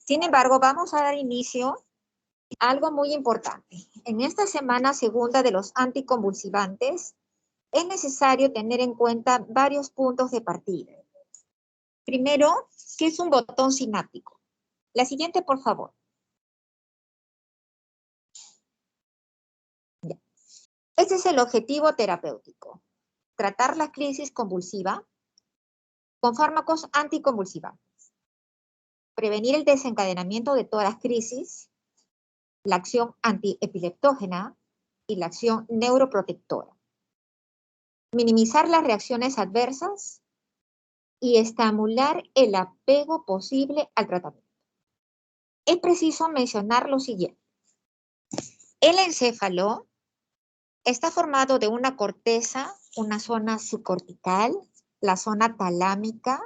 Sin embargo, vamos a dar inicio a algo muy importante. En esta semana segunda de los anticonvulsivantes, es necesario tener en cuenta varios puntos de partida. Primero, ¿qué es un botón sináptico? La siguiente, por favor. Ya. Este es el objetivo terapéutico. Tratar la crisis convulsiva con fármacos anticonvulsivantes. Prevenir el desencadenamiento de todas las crisis, la acción antiepileptógena y la acción neuroprotectora. Minimizar las reacciones adversas y estimular el apego posible al tratamiento. Es preciso mencionar lo siguiente. El encéfalo está formado de una corteza, una zona subcortical, la zona talámica,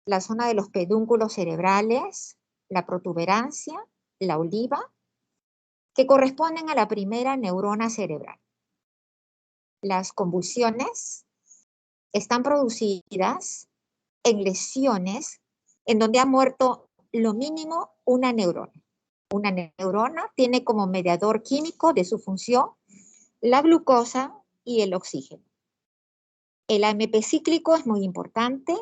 la zona de los pedúnculos cerebrales, la protuberancia, la oliva, que corresponden a la primera neurona cerebral. Las convulsiones están producidas en lesiones en donde ha muerto lo mínimo una neurona. Una neurona tiene como mediador químico de su función la glucosa y el oxígeno. El AMP cíclico es muy importante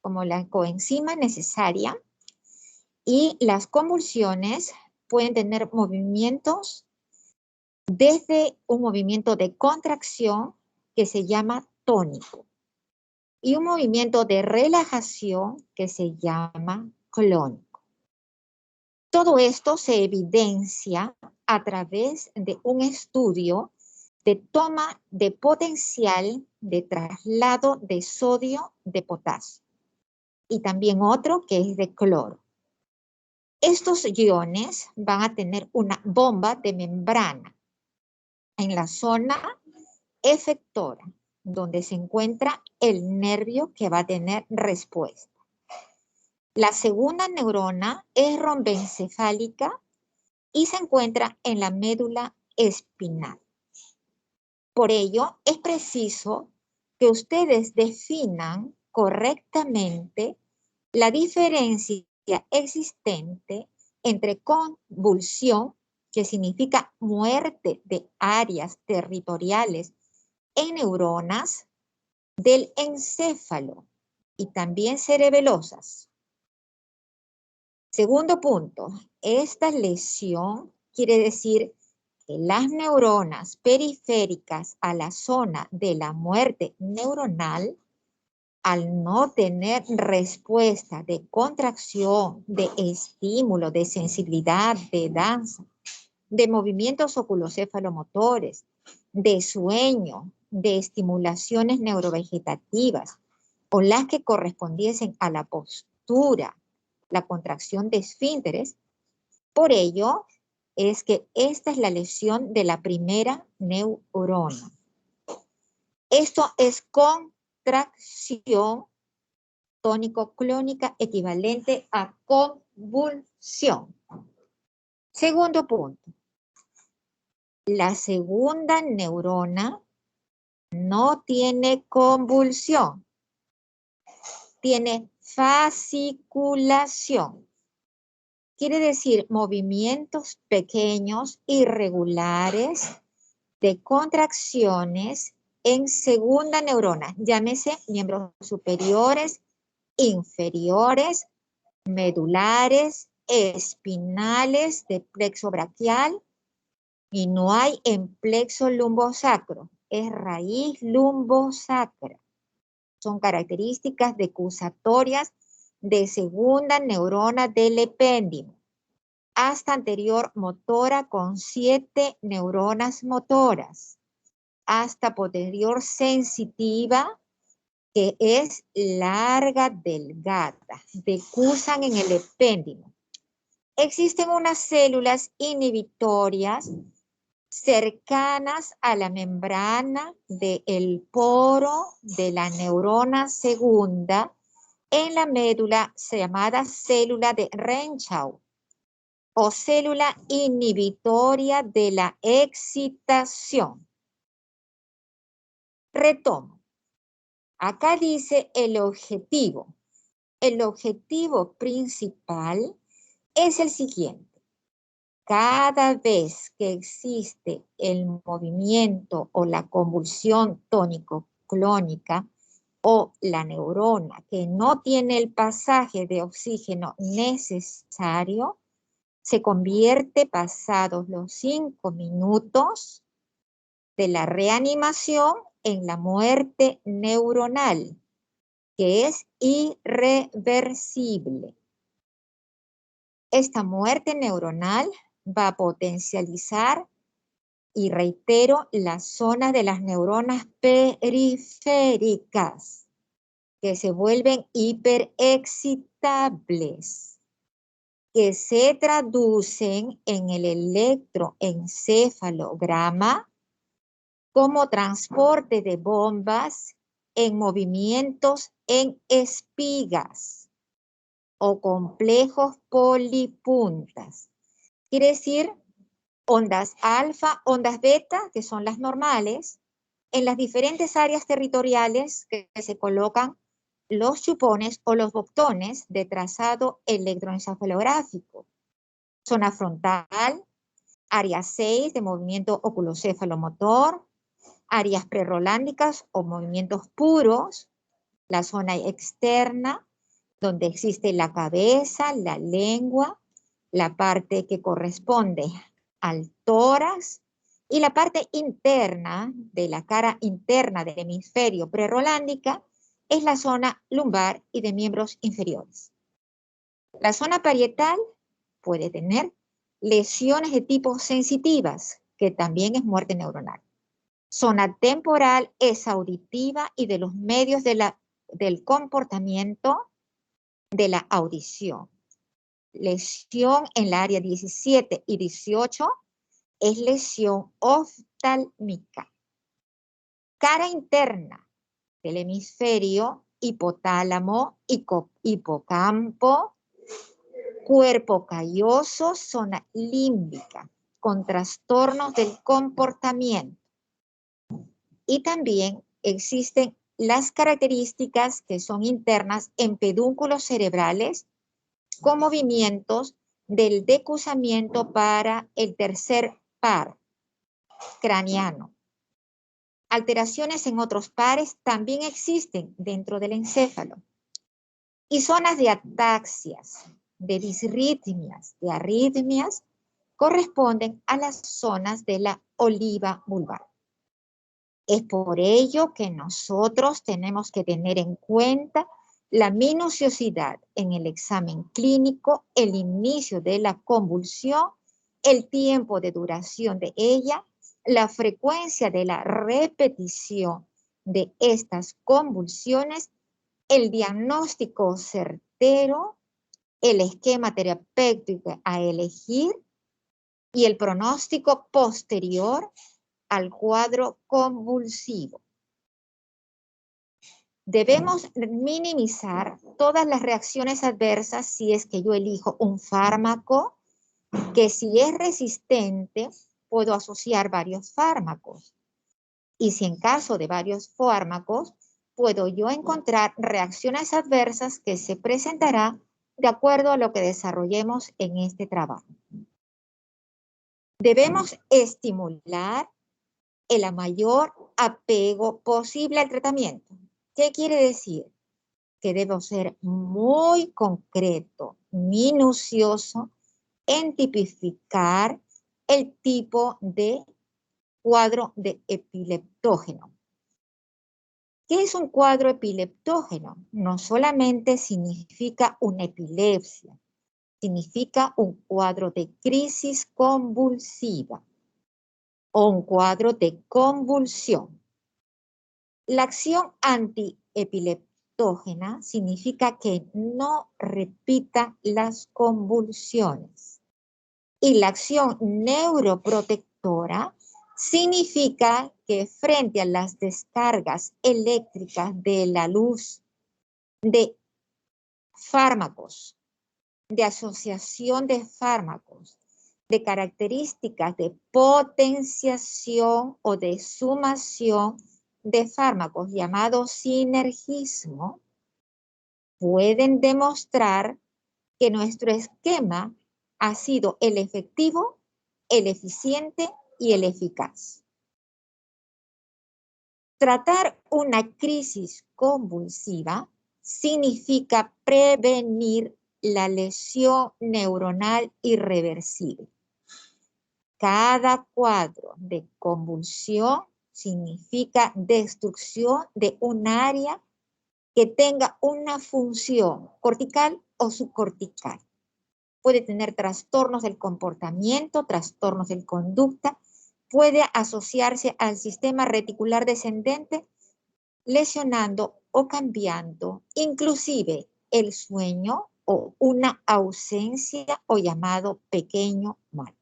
como la coenzima necesaria y las convulsiones pueden tener movimientos desde un movimiento de contracción que se llama tónico y un movimiento de relajación que se llama clónico. Todo esto se evidencia a través de un estudio de toma de potencial de traslado de sodio de potasio y también otro que es de cloro. Estos iones van a tener una bomba de membrana en la zona efectora, donde se encuentra el nervio que va a tener respuesta. La segunda neurona es romboencefálica y se encuentra en la médula espinal. Por ello, es preciso que ustedes definan correctamente la diferencia existente entre convulsión, que significa muerte de áreas territoriales en neuronas del encéfalo y también cerebelosas. Segundo punto, esta lesión quiere decir que las neuronas periféricas a la zona de la muerte neuronal, al no tener respuesta de contracción, de estímulo, de sensibilidad, de danza, de movimientos oculocefalomotores, de sueño, de estimulaciones neurovegetativas o las que correspondiesen a la postura, la contracción de esfínteres. Por ello es que esta es la lesión de la primera neurona. Esto es contracción tónico-clónica equivalente a convulsión. Segundo punto. La segunda neurona no tiene convulsión, tiene fasciculación. Quiere decir movimientos pequeños, irregulares, de contracciones en segunda neurona. Llámese miembros superiores, inferiores, medulares, espinales, de plexo braquial, y no hay en plexo lumbosacro, es raíz lumbosacra. Son características decusatorias de segunda neurona del epéndimo. Hasta anterior motora con 7 neuronas motoras. Hasta posterior sensitiva, que es larga, delgada. Decusan en el epéndimo. Existen unas células inhibitorias cercanas a la membrana del poro de la neurona segunda en la médula llamada célula de Renshaw o célula inhibitoria de la excitación. Retomo. Acá dice el objetivo. El objetivo principal es el siguiente. Cada vez que existe el movimiento o la convulsión tónico-clónica o la neurona que no tiene el pasaje de oxígeno necesario, se convierte pasados los 5 minutos de la reanimación en la muerte neuronal, que es irreversible. Esta muerte neuronal va a potencializar, y reitero, la zona de las neuronas periféricas, que se vuelven hiperexcitables, que se traducen en el electroencefalograma como transporte de bombas en movimientos en espigas o complejos polipuntas. Quiere decir ondas alfa, ondas beta, que son las normales, en las diferentes áreas territoriales que se colocan los chupones o los botones de trazado electroencefalográfico. Zona frontal, área 6 de movimiento oculocéfalo-motor, áreas prerrolándicas o movimientos puros, la zona externa, donde existe la cabeza, la lengua, la parte que corresponde al tórax, y la parte interna de la cara interna del hemisferio prerrolándica es la zona lumbar y de miembros inferiores. La zona parietal puede tener lesiones de tipo sensitivas, que también es muerte neuronal. Zona temporal es auditiva y de los medios del comportamiento de la audición. Lesión en la área 17 y 18 es lesión oftálmica. Cara interna del hemisferio hipotálamo, hipocampo, cuerpo calloso, zona límbica, con trastornos del comportamiento. Y también existen las características que son internas en pedúnculos cerebrales con movimientos del decusamiento para el tercer par craneano. Alteraciones en otros pares también existen dentro del encéfalo. Y zonas de ataxias, de disritmias, de arritmias, corresponden a las zonas de la oliva vulvar. Es por ello que nosotros tenemos que tener en cuenta la minuciosidad en el examen clínico, el inicio de la convulsión, el tiempo de duración de ella, la frecuencia de la repetición de estas convulsiones, el diagnóstico certero, el esquema terapéutico a elegir y el pronóstico posterior al cuadro convulsivo. Debemos minimizar todas las reacciones adversas si es que yo elijo un fármaco, que si es resistente, puedo asociar varios fármacos. Y si en caso de varios fármacos, puedo yo encontrar reacciones adversas que se presentarán de acuerdo a lo que desarrollemos en este trabajo. Debemos estimular el mayor apego posible al tratamiento. ¿Qué quiere decir? Que debo ser muy concreto, minucioso en tipificar el tipo de cuadro de epileptógeno. ¿Qué es un cuadro epileptógeno? No solamente significa una epilepsia, significa un cuadro de crisis convulsiva o un cuadro de convulsión. La acción antiepileptógena significa que no repita las convulsiones. Y la acción neuroprotectora significa que frente a las descargas eléctricas de la luz de fármacos, de asociación de fármacos, de características de potenciación o de sumación de fármacos llamados sinergismo, pueden demostrar que nuestro esquema ha sido el efectivo, el eficiente y el eficaz. Tratar una crisis convulsiva significa prevenir la lesión neuronal irreversible. Cada cuadro de convulsión significa destrucción de un área que tenga una función cortical o subcortical. Puede tener trastornos del comportamiento, trastornos de conducta, puede asociarse al sistema reticular descendente, lesionando o cambiando inclusive el sueño o una ausencia o llamado pequeño mal.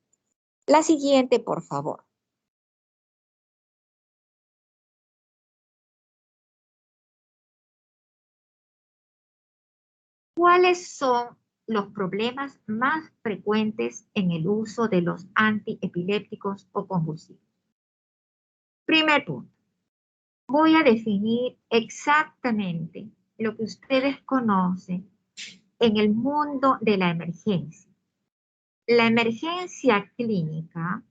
La siguiente, por favor. ¿Cuáles son los problemas más frecuentes en el uso de los antiepilépticos o convulsivos? Primer punto. Voy a definir exactamente lo que ustedes conocen en el mundo de la emergencia. La emergencia clínica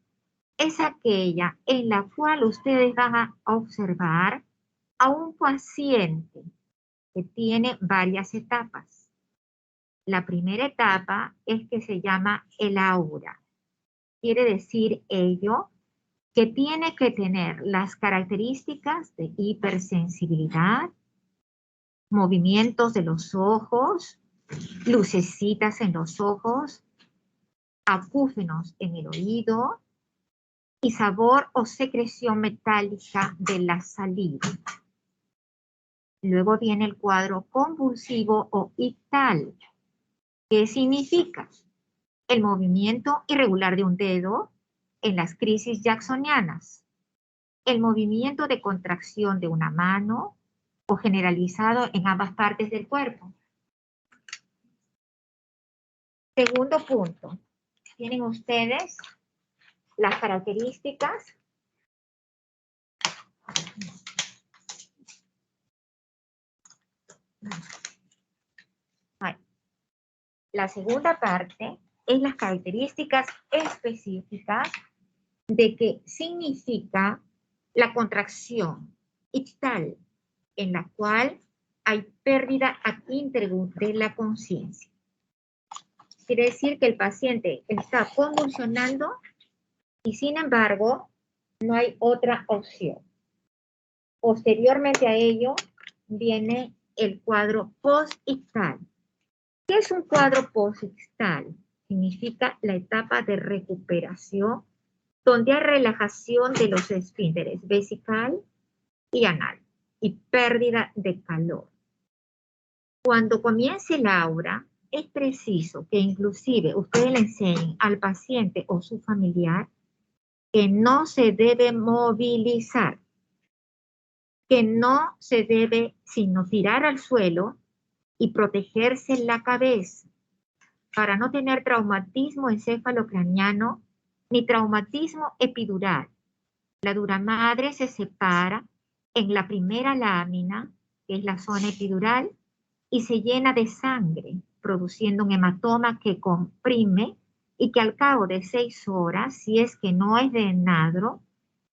es aquella en la cual ustedes van a observar a un paciente que tiene varias etapas. La primera etapa es que se llama el aura. Quiere decir ello que tiene que tener las características de hipersensibilidad, movimientos de los ojos, lucecitas en los ojos, acúfenos en el oído y sabor o secreción metálica de la saliva. Luego viene el cuadro convulsivo o ictal. ¿Qué significa? El movimiento irregular de un dedo en las crisis jacksonianas, el movimiento de contracción de una mano o generalizado en ambas partes del cuerpo. Segundo punto, tienen ustedes las características la segunda parte es las características específicas de qué significa la contracción ictal, en la cual hay pérdida ad integrum de la conciencia. Quiere decir que el paciente está convulsionando y sin embargo no hay otra opción. Posteriormente a ello viene el cuadro post-ictal. ¿Qué es un cuadro post-ictal? Significa la etapa de recuperación donde hay relajación de los esfínteres vesical y anal y pérdida de calor. Cuando comience el aura, es preciso que inclusive ustedes le enseñen al paciente o su familiar que no se debe movilizar, que no se debe sino tirar al suelo y protegerse la cabeza para no tener traumatismo encefalocraniano ni traumatismo epidural. La dura madre se separa en la primera lámina, que es la zona epidural, y se llena de sangre, produciendo un hematoma que comprime y que al cabo de 6 horas, si es que no es drenado,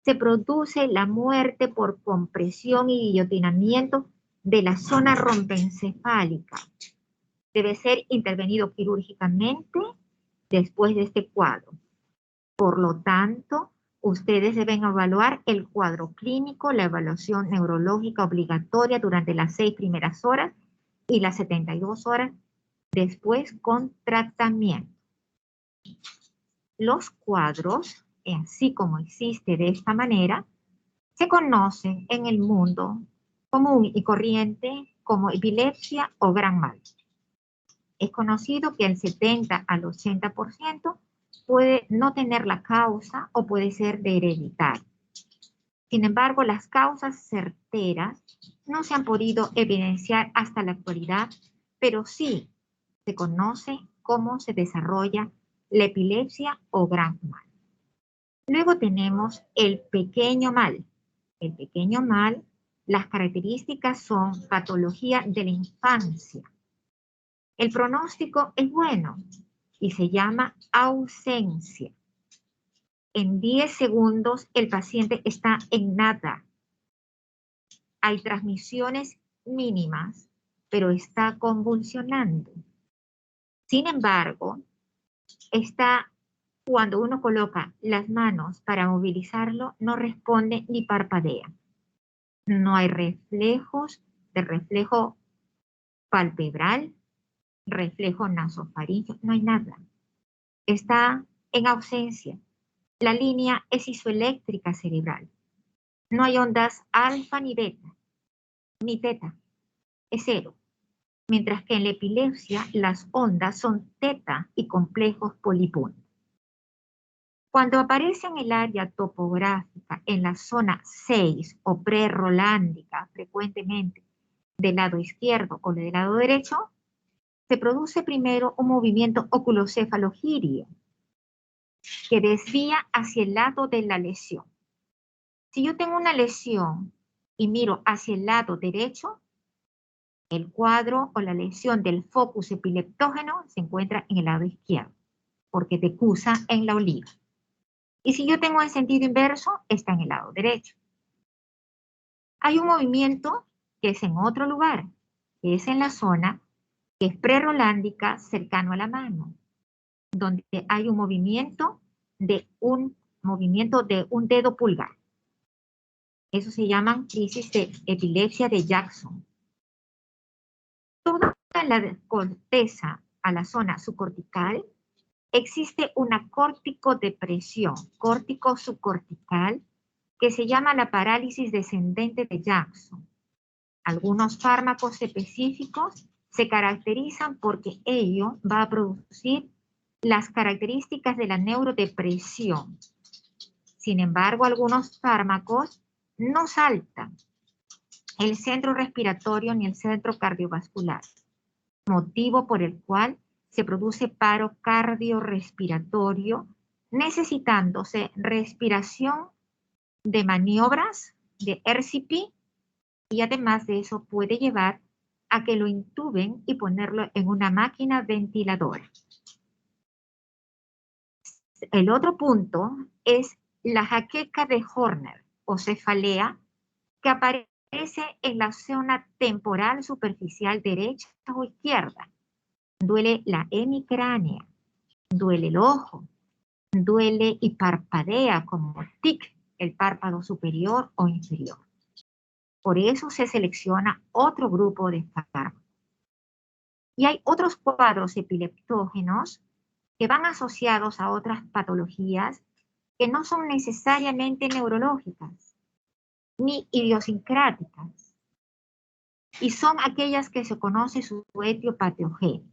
se produce la muerte por compresión y guillotinamiento de la zona rompencefálica. Debe ser intervenido quirúrgicamente después de este cuadro. Por lo tanto, ustedes deben evaluar el cuadro clínico, la evaluación neurológica obligatoria durante las 6 primeras horas y las 72 horas después con tratamiento. Los cuadros, así como existe de esta manera, se conocen en el mundo común y corriente como epilepsia o gran mal. Es conocido que el 70 al 80% puede no tener la causa o puede ser de hereditario. Sin embargo, las causas certeras no se han podido evidenciar hasta la actualidad, pero sí se conoce cómo se desarrolla la epilepsia o gran mal. Luego tenemos el pequeño mal. El pequeño mal, las características son patología de la infancia. El pronóstico es bueno. y se llama ausencia. En 10 segundos el paciente está en nada. Hay transmisiones mínimas, pero está convulsionando. Sin embargo, cuando uno coloca las manos para movilizarlo, no responde ni parpadea. No hay reflejos de reflejo palpebral, reflejo nasofaríngeo, no hay nada. Está en ausencia. La línea es isoeléctrica cerebral. No hay ondas alfa ni beta, ni teta. Es cero. Mientras que en la epilepsia las ondas son teta y complejos polipuntos. Cuando aparece en el área topográfica, en la zona 6 o prerolándica, frecuentemente del lado izquierdo o del lado derecho, se produce primero un movimiento oculocefalogírico que desvía hacia el lado de la lesión. Si yo tengo una lesión y miro hacia el lado derecho, el cuadro o la lesión del focus epileptógeno se encuentra en el lado izquierdo, porque decusa en la oliva. Y si yo tengo en sentido inverso, está en el lado derecho. Hay un movimiento que es en otro lugar, que es en la zona que es prerolándica cercano a la mano, donde hay un movimiento de un dedo pulgar. Eso se llama crisis de epilepsia de Jackson. Toda la corteza a la zona subcortical existe una córtico-depresión, córtico-subcortical, que se llama la parálisis descendente de Jackson. Algunos fármacos específicos se caracterizan porque ello va a producir las características de la neurodepresión. Sin embargo, algunos fármacos no saltan el centro respiratorio ni el centro cardiovascular, motivo por el cual se produce paro cardiorrespiratorio, necesitándose respiración de maniobras de RCP, y además de eso puede llevar a que lo intuben y ponerlo en una máquina ventiladora. El otro punto es la jaqueca de Horner o cefalea, que aparece en la zona temporal superficial derecha o izquierda. Duele la hemicránea, duele el ojo, duele y parpadea como tic, el párpado superior o inferior. Por eso se selecciona otro grupo de fármacos. Y hay otros cuadros epileptógenos que van asociados a otras patologías que no son necesariamente neurológicas ni idiosincráticas, y son aquellas que se conoce su etiopatogenia.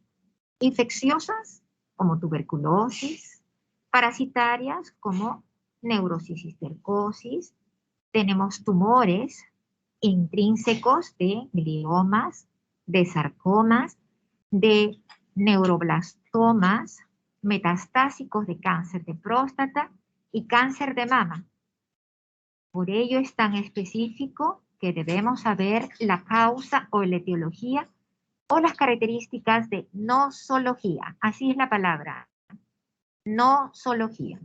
Infecciosas como tuberculosis, parasitarias como neurocisticercosis, tenemos tumores intrínsecos de gliomas, de sarcomas, de neuroblastomas, metastásicos de cáncer de próstata y cáncer de mama. Por ello es tan específico que debemos saber la causa o la etiología o las características de nosología. Así es la palabra, nosología.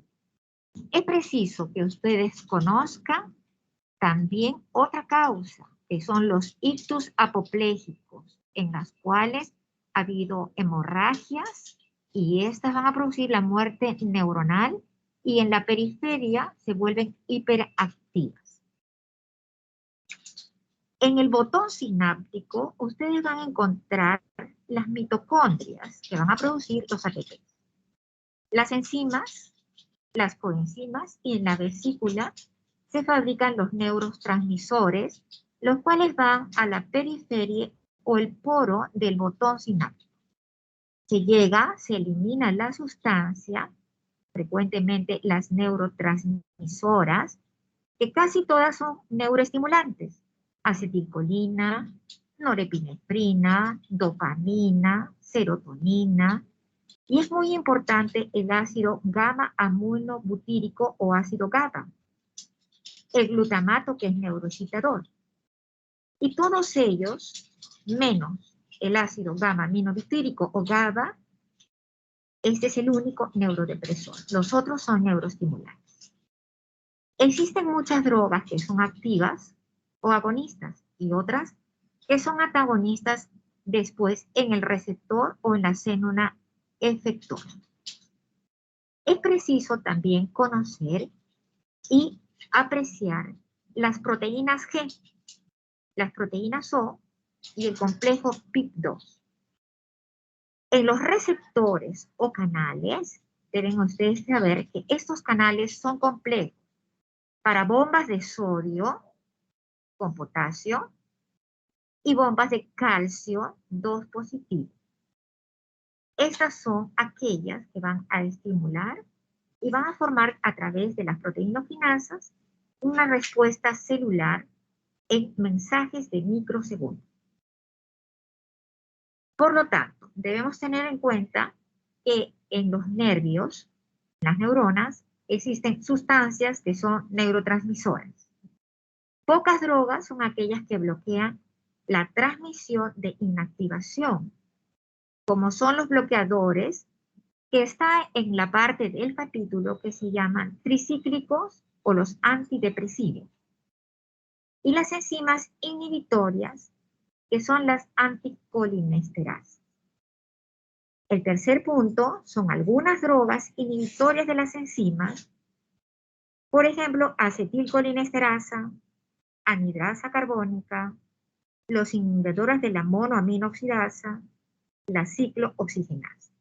Es preciso que ustedes conozcan también otra causa, que son los ictus apopléjicos, en las cuales ha habido hemorragias y estas van a producir la muerte neuronal y en la periferia se vuelven hiperactivas. En el botón sináptico ustedes van a encontrar las mitocondrias que van a producir los ATP. Las enzimas, las coenzimas y en la vesícula se fabrican los neurotransmisores, los cuales van a la periferia o el poro del botón sináptico. Se llega, se elimina la sustancia, frecuentemente las neurotransmisoras, que casi todas son neuroestimulantes. Acetilcolina, norepinefrina, dopamina, serotonina, y es muy importante el ácido gamma-aminobutírico o ácido GABA, el glutamato que es neuroexcitador. Y todos ellos, menos el ácido gamma-aminobutírico o GABA, Este es el único neurodepresor. Los otros son neuroestimulantes. Existen muchas drogas que son activas o agonistas y otras que son antagonistas después en el receptor o en la célula efectora. Es preciso también conocer y apreciar las proteínas G, las proteínas O y el complejo PIP2. En los receptores o canales, deben ustedes saber que estos canales son complejos para bombas de sodio con potasio y bombas de calcio 2 positivo. Estas son aquellas que van a estimular y van a formar a través de las proteinoquinasas una respuesta celular en mensajes de microsegundos. Por lo tanto, debemos tener en cuenta que en los nervios, en las neuronas, existen sustancias que son neurotransmisoras. Pocas drogas son aquellas que bloquean la transmisión de inactivación, como son los bloqueadores, que está en la parte del capítulo que se llaman tricíclicos o los antidepresivos, y las enzimas inhibitorias, que son las anticolinesterasas. El tercer punto son algunas drogas inhibitorias de las enzimas, por ejemplo, acetilcolinesterasa, anhidrasa carbónica, los inhibidores de la monoaminoxidasa, la ciclooxigenasa.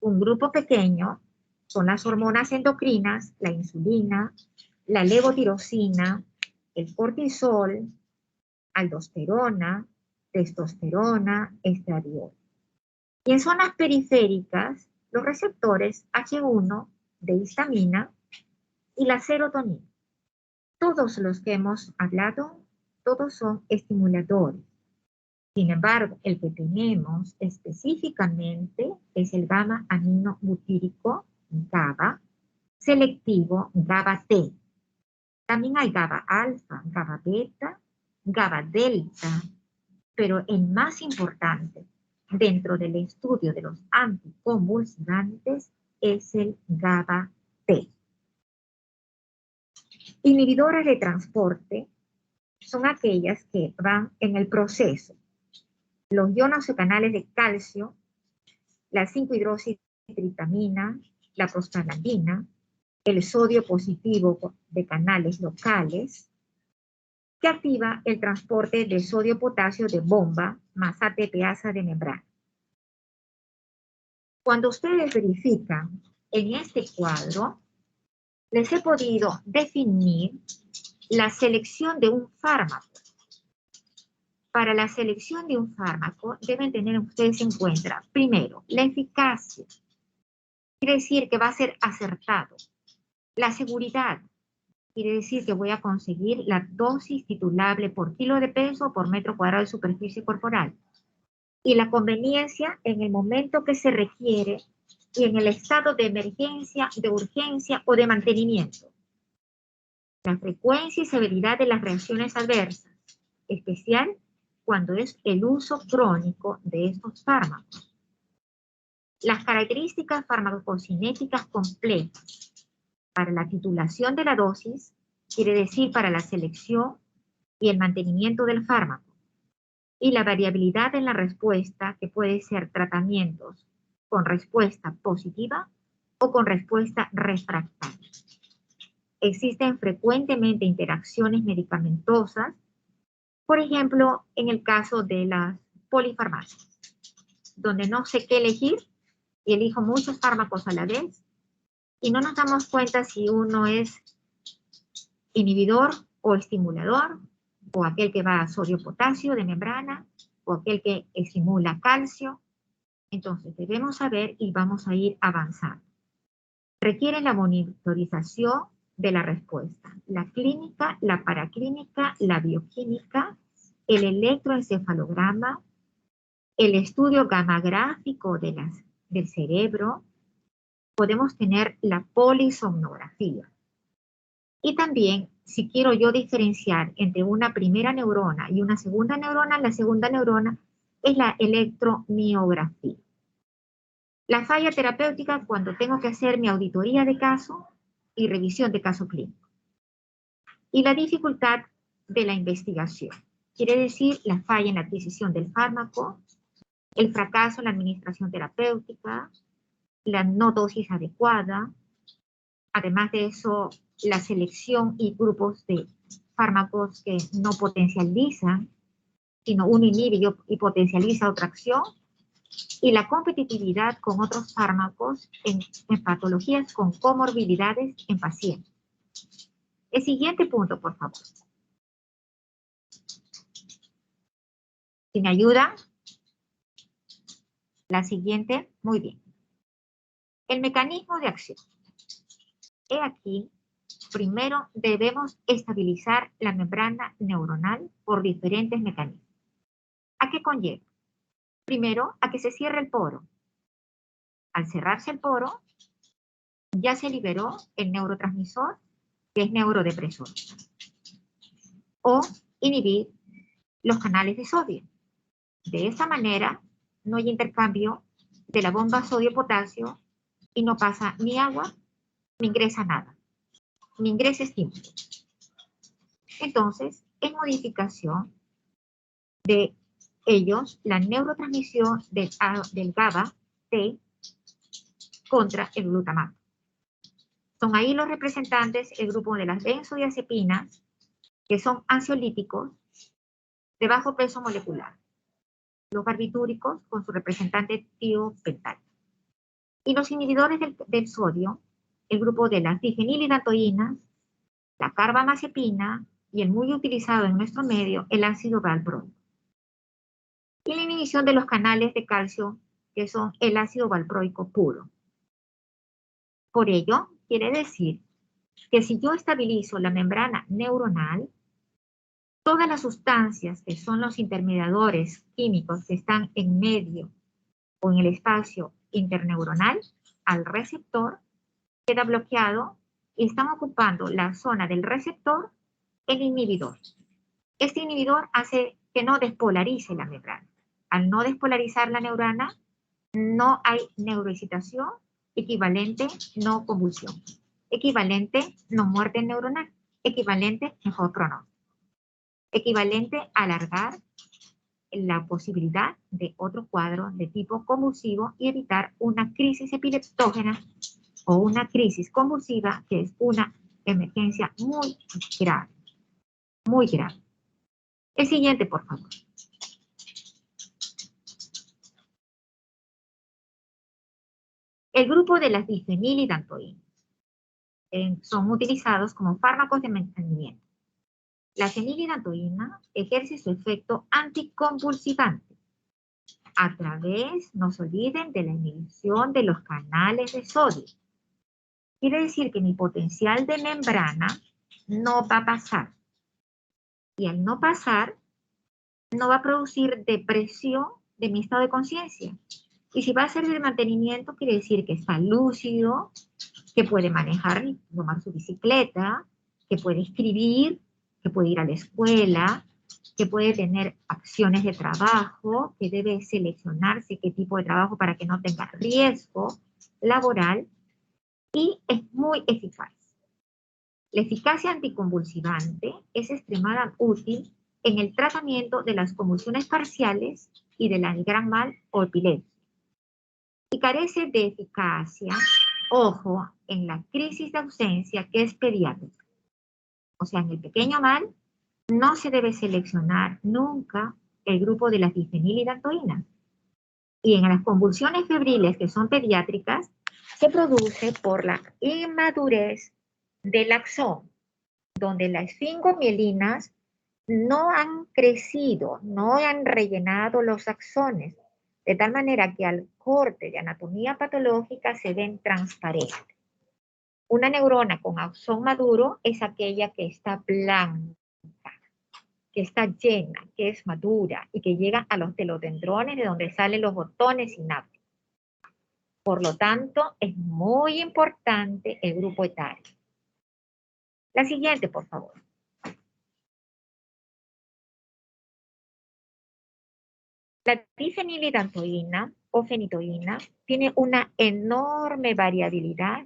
Un grupo pequeño son las hormonas endocrinas, la insulina, la levotirosina, el cortisol, aldosterona, testosterona, estradiol. Y en zonas periféricas, los receptores H1 de histamina y la serotonina. Todos los que hemos hablado, todos son estimuladores. Sin embargo, el que tenemos específicamente es el gamma aminobutírico, GABA, selectivo GABA-T. También hay GABA alfa, GABA beta, GABA delta, pero el más importante dentro del estudio de los anticonvulsivantes es el GABA-T. Inhibidores de transporte son aquellas que van en el proceso. Los ionocanales de calcio, la 5-hidroxitritamina, la prostaglandina, el sodio positivo de canales locales, que activa el transporte de sodio-potasio de bomba más ATPasa de membrana. Cuando ustedes verifican en este cuadro, les he podido definir la selección de un fármaco. Para la selección de un fármaco deben tener ustedes en cuenta, primero, la eficacia. Quiere decir que va a ser acertado. La seguridad. Quiere decir que voy a conseguir la dosis titulable por kilo de peso o por metro cuadrado de superficie corporal. Y la conveniencia en el momento que se requiere y en el estado de emergencia, de urgencia o de mantenimiento. La frecuencia y severidad de las reacciones adversas, especial cuando es el uso crónico de estos fármacos. Las características farmacocinéticas complejas para la titulación de la dosis, quiere decir para la selección y el mantenimiento del fármaco, y la variabilidad en la respuesta, que puede ser tratamientos con respuesta positiva o con respuesta refractaria. Existen frecuentemente interacciones medicamentosas, por ejemplo, en el caso de las polifarmacias, donde no sé qué elegir y elijo muchos fármacos a la vez y no nos damos cuenta si uno es inhibidor o estimulador, o aquel que va a sodio-potasio de membrana, o aquel que estimula calcio. Entonces debemos saber y vamos a ir avanzando. Requiere la monitorización de la respuesta, la clínica, la paraclínica, la bioquímica, el electroencefalograma, el estudio gamagráfico del cerebro. Podemos tener la polisomnografía. Y también, si quiero yo diferenciar entre una primera neurona y una segunda neurona, la segunda neurona es la electromiografía. La falla terapéutica cuando tengo que hacer mi auditoría de caso y revisión de caso clínico. Y la dificultad de la investigación. Quiere decir la falla en la adquisición del fármaco, el fracaso en la administración terapéutica, la no dosis adecuada. Además de eso, la selección y grupos de fármacos que no potencializan, sino uno inhibe y potencializa otra acción. Y la competitividad con otros fármacos en patologías con comorbilidades en pacientes. El siguiente punto, por favor. Si me ayudan. La siguiente, muy bien. El mecanismo de acción. He aquí, primero debemos estabilizar la membrana neuronal por diferentes mecanismos. ¿A qué conlleva? Primero, a que se cierre el poro. Al cerrarse el poro, ya se liberó el neurotransmisor, que es neurodepresor. O inhibir los canales de sodio. De esa manera, no hay intercambio de la bomba sodio-potasio y no pasa ni agua, ni ingresa nada, ni ingresa estímulo. Entonces, en modificación de ellos, la neurotransmisión del GABA-T contra el glutamato. Son ahí los representantes, el grupo de las benzodiazepinas, que son ansiolíticos de bajo peso molecular. Los barbitúricos con su representante tiopental. Y los inhibidores del sodio, el grupo de las difenilidantoínas, la carbamazepina y el muy utilizado en nuestro medio, el ácido valproico. Y la inhibición de los canales de calcio, que son el ácido valproico puro. Por ello, quiere decir que si yo estabilizo la membrana neuronal, todas las sustancias que son los intermediadores químicos que están en medio o en el espacio interneuronal, al receptor, queda bloqueado y están ocupando la zona del receptor el inhibidor. Este inhibidor hace que no despolarice la membrana. Al no despolarizar la neurona, no hay neuroexcitación, equivalente no convulsión. Equivalente no muerte neuronal. Equivalente mejor pronóstico. Equivalente alargar la posibilidad de otro cuadro de tipo convulsivo y evitar una crisis epileptógena o una crisis convulsiva, que es una emergencia muy grave. Muy grave. El siguiente, por favor. El grupo de las difenilidantoínas son utilizados como fármacos de mantenimiento. La fenilidantoína ejerce su efecto anticonvulsivante a través, no se olviden, de la inhibición de los canales de sodio. Quiere decir que mi potencial de membrana no va a pasar. Y al no pasar, no va a producir depresión de mi estado de conciencia. Y si va a ser de mantenimiento, quiere decir que está lúcido, que puede manejar y tomar su bicicleta, que puede escribir, que puede ir a la escuela, que puede tener acciones de trabajo, que debe seleccionarse qué tipo de trabajo para que no tenga riesgo laboral, y es muy eficaz. La eficacia anticonvulsivante es extremadamente útil en el tratamiento de las convulsiones parciales y de la gran mal o epilepsia. Y carece de eficacia, ojo, en la crisis de ausencia, que es pediátrica. O sea, en el pequeño mal no se debe seleccionar nunca el grupo de las difenilidantoínas. Y en las convulsiones febriles, que son pediátricas, se produce por la inmadurez del axón, donde las esfingomielinas no han crecido, no han rellenado los axones, de tal manera que al corte de anatomía patológica se ven transparentes. Una neurona con axón maduro es aquella que está blanca, que está llena, que es madura y que llega a los telodendrones de donde salen los botones sinápticos. Por lo tanto, es muy importante el grupo etario. La siguiente, por favor. La difenilidantoína o fenitoína tiene una enorme variabilidad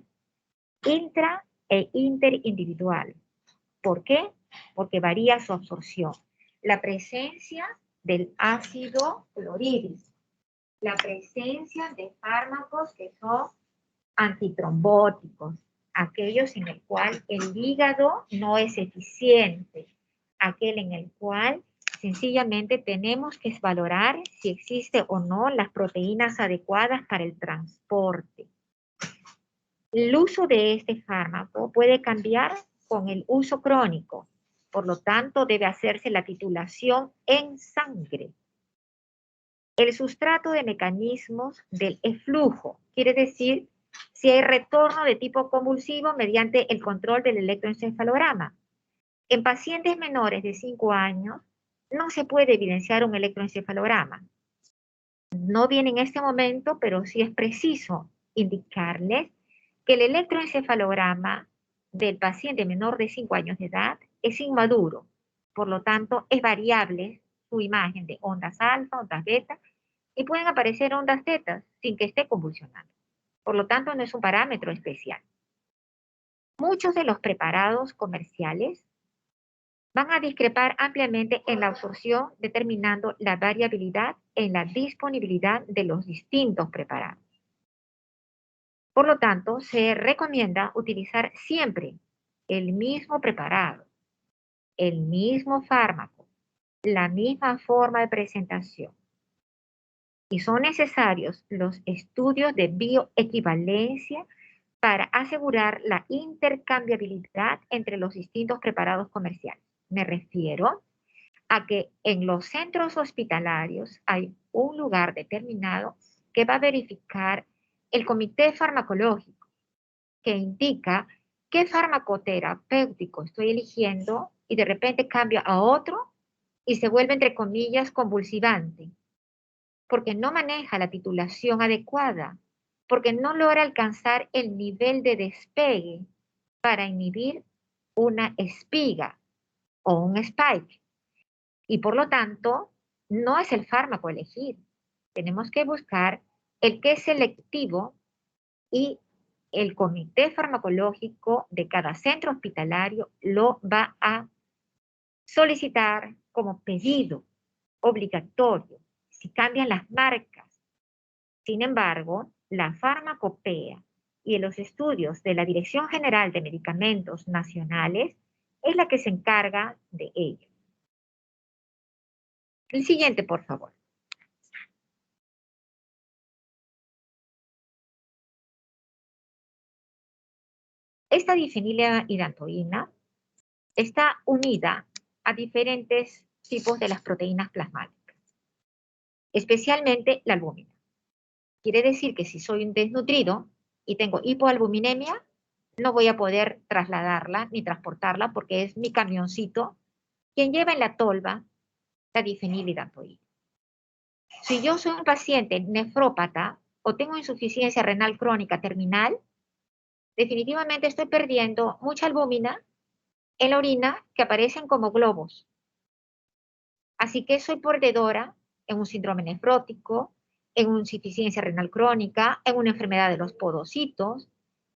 intra e interindividual. ¿Por qué? Porque varía su absorción. La presencia del ácido clorhídrico, la presencia de fármacos que son antitrombóticos, aquellos en el cual el hígado no es eficiente, aquel en el cual sencillamente tenemos que valorar si existe o no las proteínas adecuadas para el transporte. El uso de este fármaco puede cambiar con el uso crónico, por lo tanto debe hacerse la titulación en sangre. El sustrato de mecanismos del eflujo, quiere decir si hay retorno de tipo convulsivo mediante el control del electroencefalograma. En pacientes menores de 5 años no se puede evidenciar un electroencefalograma. No viene en este momento, pero sí es preciso indicarles que el electroencefalograma del paciente menor de 5 años de edad es inmaduro. Por lo tanto, es variable su imagen de ondas alfa, ondas beta, y pueden aparecer ondas tetas sin que esté convulsionando. Por lo tanto, no es un parámetro especial. Muchos de los preparados comerciales van a discrepar ampliamente en la absorción, determinando la variabilidad en la disponibilidad de los distintos preparados. Por lo tanto, se recomienda utilizar siempre el mismo preparado, el mismo fármaco, la misma forma de presentación. Y son necesarios los estudios de bioequivalencia para asegurar la intercambiabilidad entre los distintos preparados comerciales. Me refiero a que en los centros hospitalarios hay un lugar determinado que va a verificar el comité farmacológico, que indica qué fármaco terapéutico estoy eligiendo y de repente cambio a otro y se vuelve, entre comillas, convulsivante, porque no maneja la titulación adecuada, porque no logra alcanzar el nivel de despegue para inhibir una espiga o un spike. Y por lo tanto, no es el fármaco a elegir. Tenemos que buscar el que es selectivo y el comité farmacológico de cada centro hospitalario lo va a solicitar como pedido obligatorio si cambian las marcas. Sin embargo, la farmacopea y los estudios de la Dirección General de Medicamentos Nacionales es la que se encarga de ello. El siguiente, por favor. Esta difenilidantoína está unida a diferentes tipos de las proteínas plasmáticas, especialmente la albúmina. Quiere decir que si soy un desnutrido y tengo hipoalbuminemia, no voy a poder trasladarla ni transportarla porque es mi camioncito quien lleva en la tolva la difenilidantoína. Si yo soy un paciente nefrópata o tengo insuficiencia renal crónica terminal, definitivamente estoy perdiendo mucha albúmina en la orina que aparecen como globos. Así que soy perdedora en un síndrome nefrótico, en una insuficiencia renal crónica, en una enfermedad de los podocitos,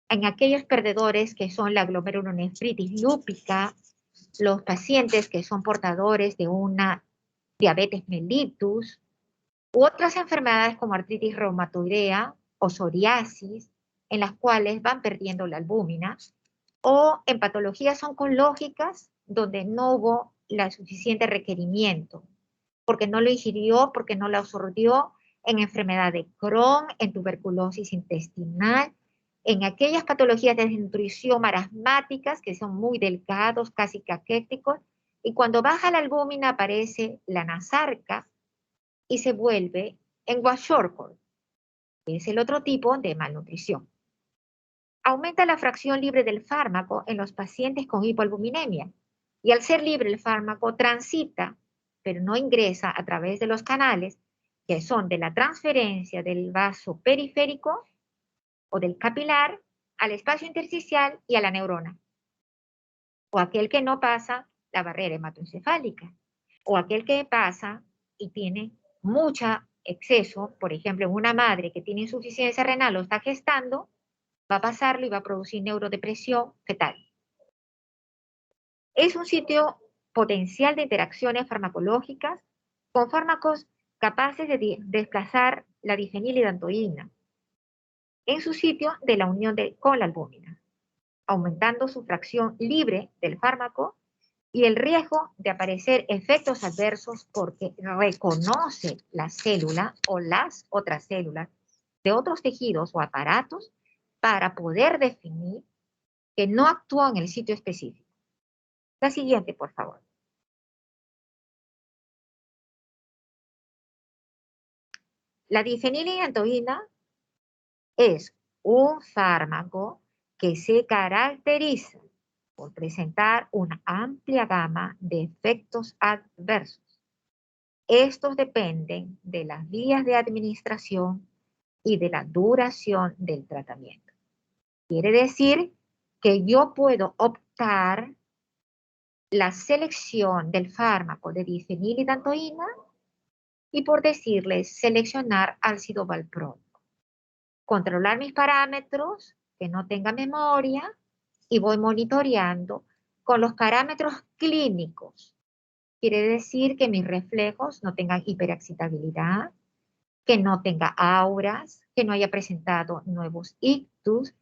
en aquellos perdedores que son la glomerulonefritis lúpica, los pacientes que son portadores de una diabetes mellitus, u otras enfermedades como artritis reumatoidea o psoriasis, en las cuales van perdiendo la albúmina, o en patologías oncológicas donde no hubo el suficiente requerimiento, porque no lo ingirió, porque no lo absorbió, en enfermedad de Crohn, en tuberculosis intestinal, en aquellas patologías de desnutrición marasmáticas que son muy delgados, casi caquéticos, y cuando baja la albúmina aparece la nasarca y se vuelve en kwashiorkor, que es el otro tipo de malnutrición. Aumenta la fracción libre del fármaco en los pacientes con hipoalbuminemia, y al ser libre el fármaco transita, pero no ingresa a través de los canales que son de la transferencia del vaso periférico o del capilar al espacio intersticial y a la neurona. O aquel que no pasa la barrera hematoencefálica, o aquel que pasa y tiene mucha exceso, por ejemplo, en una madre que tiene insuficiencia renal o está gestando, va a pasarlo y va a producir neurodepresión fetal. Es un sitio potencial de interacciones farmacológicas con fármacos capaces de desplazar la difenilidantoína en su sitio de la unión con la albúmina, aumentando su fracción libre del fármaco y el riesgo de aparecer efectos adversos porque reconoce la célula o las otras células de otros tejidos o aparatos para poder definir que no actúa en el sitio específico. La siguiente, por favor. La difenilidantoína es un fármaco que se caracteriza por presentar una amplia gama de efectos adversos. Estos dependen de las vías de administración y de la duración del tratamiento. Quiere decir que yo puedo optar la selección del fármaco de difenilidantoína y, por decirles, seleccionar ácido valproico. Controlar mis parámetros, que no tenga memoria, y voy monitoreando con los parámetros clínicos. Quiere decir que mis reflejos no tengan hiperexcitabilidad, que no tenga auras, que no haya presentado nuevos ictus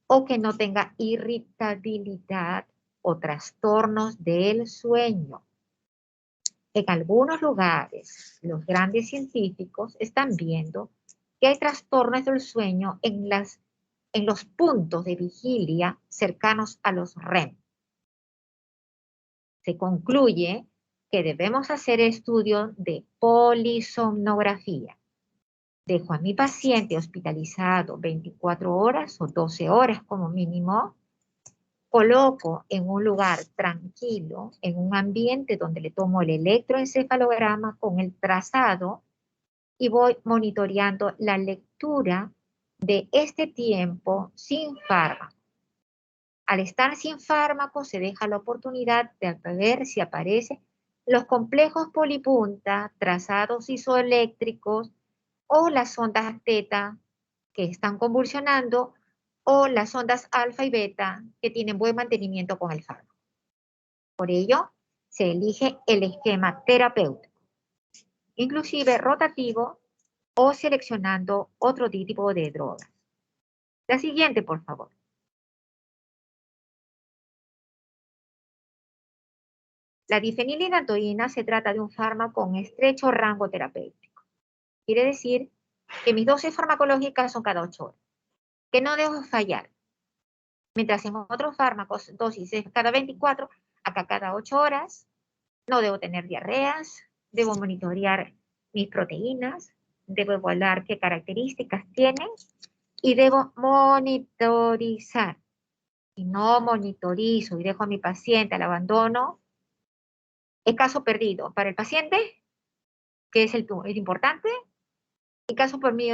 o que no tenga irritabilidad o trastornos del sueño. En algunos lugares, los grandes científicos están viendo que hay trastornos del sueño en los puntos de vigilia cercanos a los REM. Se concluye que debemos hacer estudios de polisomnografía. Dejo a mi paciente hospitalizado 24 horas o 12 horas como mínimo. Coloco en un lugar tranquilo, en un ambiente donde le tomo el electroencefalograma con el trazado y voy monitoreando la lectura de este tiempo sin fármaco. Al estar sin fármaco se deja la oportunidad de ver si aparecen los complejos polipunta, trazados isoeléctricos o las ondas teta que están convulsionando o las ondas alfa y beta que tienen buen mantenimiento con el fármaco. Por ello, se elige el esquema terapéutico, inclusive rotativo o seleccionando otro tipo de drogas. La siguiente, por favor. La difenilidantoína se trata de un fármaco con estrecho rango terapéutico. Quiere decir que mis dosis farmacológicas son cada 8 horas, que no debo fallar. Mientras en otros fármacos, dosis es cada 24, acá cada 8 horas, no debo tener diarreas, debo monitorear mis proteínas, debo evaluar qué características tienen y debo monitorizar. Si no monitorizo y dejo a mi paciente al abandono, es caso perdido para el paciente, que es el importante, y caso por mí,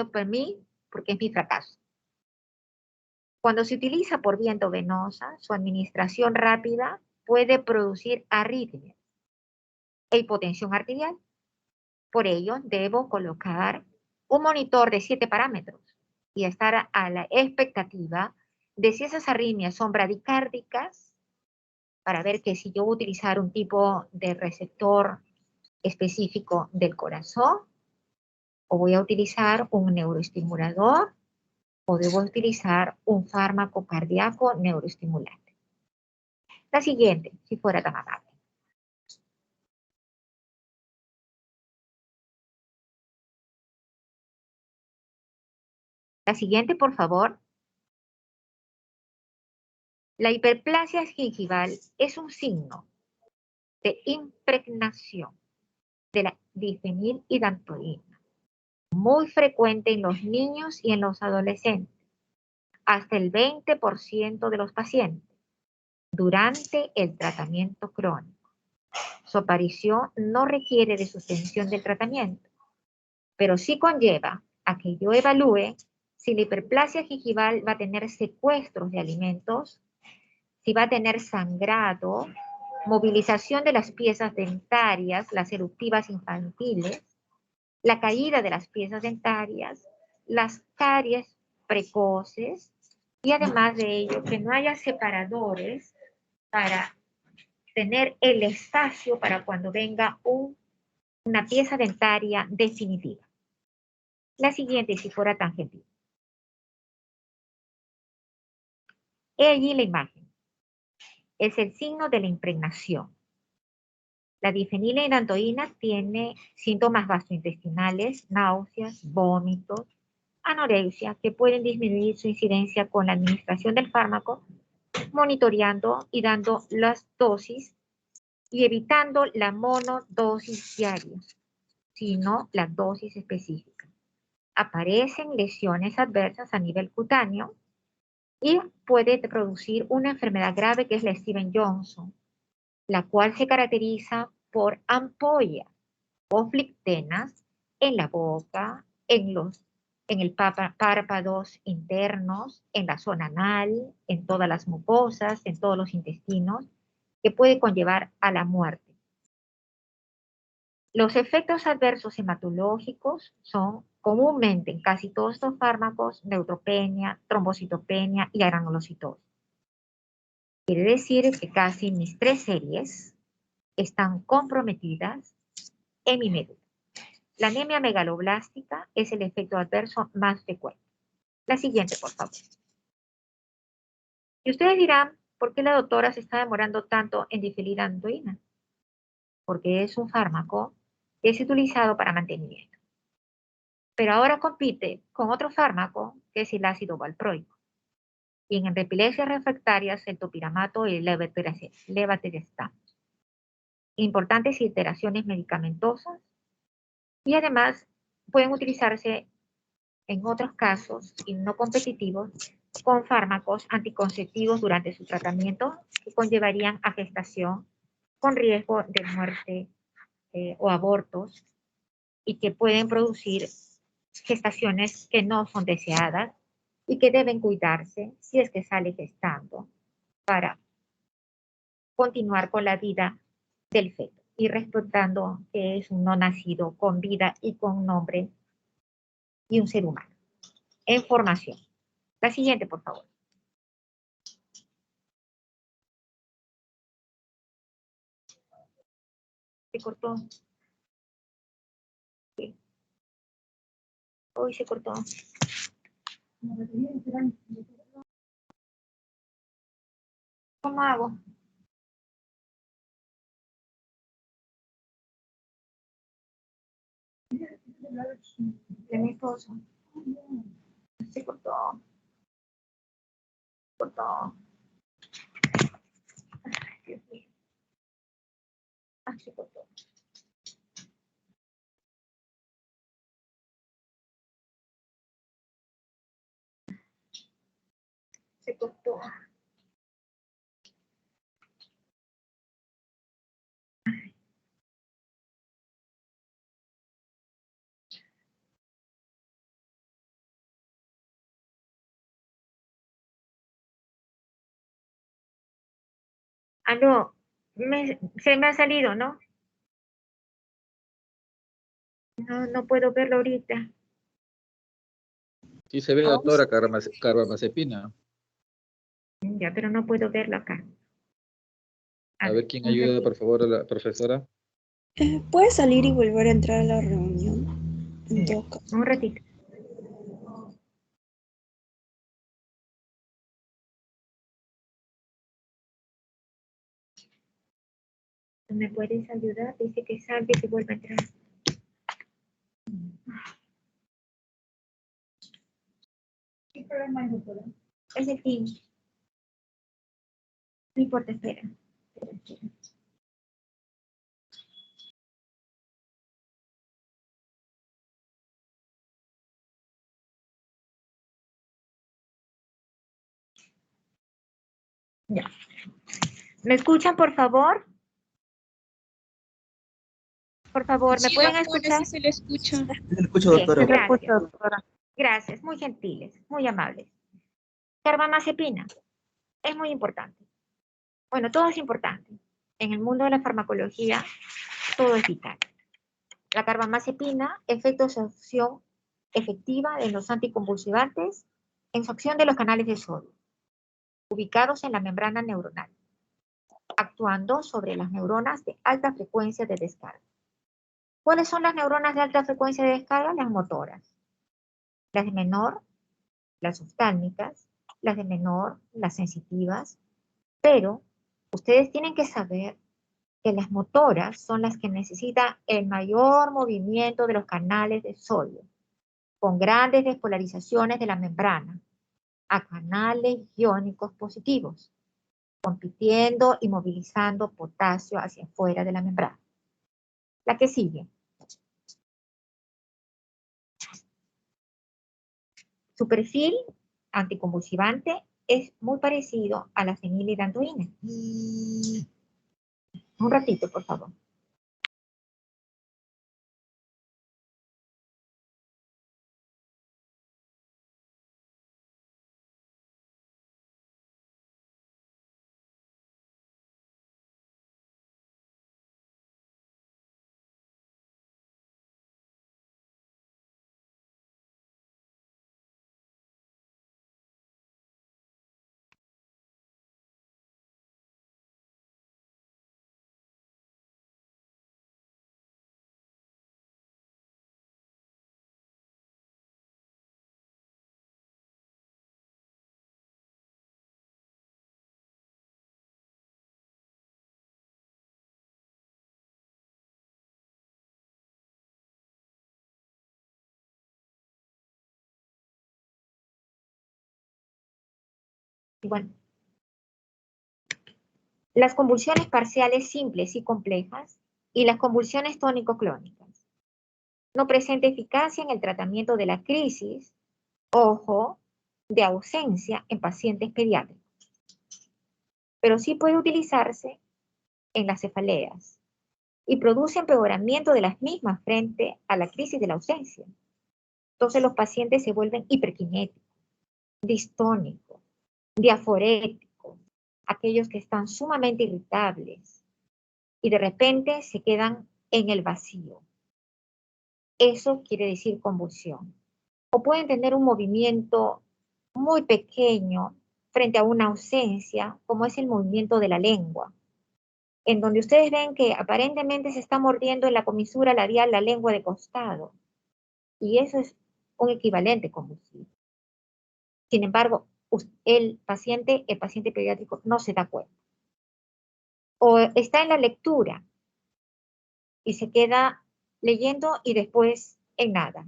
porque es mi fracaso. Cuando se utiliza por vía endovenosa, su administración rápida puede producir arritmias e hipotensión arterial. Por ello, debo colocar un monitor de 7 parámetros y estar a la expectativa de si esas arritmias son bradicárdicas, para ver que si yo voy a utilizar un tipo de receptor específico del corazón, o voy a utilizar un neuroestimulador, o debo utilizar un fármaco cardíaco neuroestimulante. La siguiente, si fuera tan amable. La siguiente, por favor. La hiperplasia gingival es un signo de impregnación de la difenilidantoína, muy frecuente en los niños y en los adolescentes, hasta el 20% de los pacientes, durante el tratamiento crónico. Su aparición no requiere de suspensión del tratamiento, pero sí conlleva a que yo evalúe si la hiperplasia gingival va a tener secuestros de alimentos, si va a tener sangrado, movilización de las piezas dentarias, las eruptivas infantiles, la caída de las piezas dentarias, las caries precoces y además de ello que no haya separadores para tener el espacio para cuando venga una pieza dentaria definitiva. La siguiente, si fuera tan gentil. He allí la imagen. Es el signo de la impregnación. La difenilalantoína tiene síntomas gastrointestinales, náuseas, vómitos, anorexia, que pueden disminuir su incidencia con la administración del fármaco, monitoreando y dando las dosis y evitando la monodosis diaria, sino la dosis específica. Aparecen lesiones adversas a nivel cutáneo y puede producir una enfermedad grave que es la Stevens-Johnson, la cual se caracteriza por ampollas o flictenas en la boca, en el párpados internos, en la zona anal, en todas las mucosas, en todos los intestinos, que puede conllevar a la muerte. Los efectos adversos hematológicos son comúnmente en casi todos estos fármacos neutropenia, trombocitopenia y granulocitosis. Quiere decir que casi mis 3 series están comprometidas en mi médula. La anemia megaloblástica es el efecto adverso más frecuente. La siguiente, por favor. Y ustedes dirán, ¿por qué la doctora se está demorando tanto en difenilalantoína? Porque es un fármaco que es utilizado para mantenimiento. Pero ahora compite con otro fármaco, que es el ácido valproico. Y en epilepsias refractarias, el topiramato y el levetiracetam. Importantes iteraciones medicamentosas y además pueden utilizarse en otros casos y no competitivos con fármacos anticonceptivos durante su tratamiento que conllevarían a gestación con riesgo de muerte o abortos y que pueden producir gestaciones que no son deseadas y que deben cuidarse si es que sale gestando para continuar con la vida del feto y respetando que es un no nacido con vida y con nombre y un ser humano en formación. La siguiente, por favor. Se cortó. Sí. Hoy se cortó. ¿Cómo hago? De mi esposo. Se cortó. Cortó. Ay, Dios mío. Ah, se cortó. Se cortó. Ah, no. Se me ha salido, ¿no? No, no puedo verlo ahorita. Sí se ve, doctora, carbamazepina. Ya, pero no puedo verlo acá. A ver quién ayuda, ratito. por favor, a la profesora. Puede salir y volver a entrar a la reunión, en Ya, todo caso. un ratito. ¿Me puedes ayudar? Dice que salga y que vuelva a entrar. ¿Qué problema es, doctora? Es el team. No importa, espera. Espera. Ya. ¿Me escuchan, por favor? Por favor, ¿me Sí, pueden doctora, escuchar? sí se le escucha. Le escucho, Bien, doctora. gracias. Gracias, muy gentiles, muy amables. Carbamazepina es muy importante. Bueno, todo es importante. En el mundo de la farmacología, todo es vital. La carbamazepina, efecto de absorción efectiva de los anticonvulsivantes en su acción de los canales de sodio, ubicados en la membrana neuronal, actuando sobre las neuronas de alta frecuencia de descarga. ¿Cuáles son las neuronas de alta frecuencia de descarga? Las motoras. Las de menor, las oftálmicas, las de menor, las sensitivas, pero ustedes tienen que saber que las motoras son las que necesitan el mayor movimiento de los canales de sodio, con grandes despolarizaciones de la membrana a canales iónicos positivos, compitiendo y movilizando potasio hacia afuera de la membrana. La que sigue. Su perfil anticonvulsivante es muy parecido a la fenilidantoína. Un ratito, por favor. Bueno, las convulsiones parciales simples y complejas y las convulsiones tónico-clónicas. No presenta eficacia en el tratamiento de la crisis, ojo, de ausencia en pacientes pediátricos, pero sí puede utilizarse en las cefaleas y produce empeoramiento de las mismas frente a la crisis de la ausencia. Entonces los pacientes se vuelven hiperkinéticos, distónicos, diaforéticos, aquellos que están sumamente irritables y de repente se quedan en el vacío. Eso quiere decir convulsión. O pueden tener un movimiento muy pequeño frente a una ausencia, como es el movimiento de la lengua, en donde ustedes ven que aparentemente se está mordiendo en la comisura labial la lengua de costado. Y eso es un equivalente convulsivo. Sin embargo, el paciente pediátrico no se da cuenta. O está en la lectura y se queda leyendo y después en nada.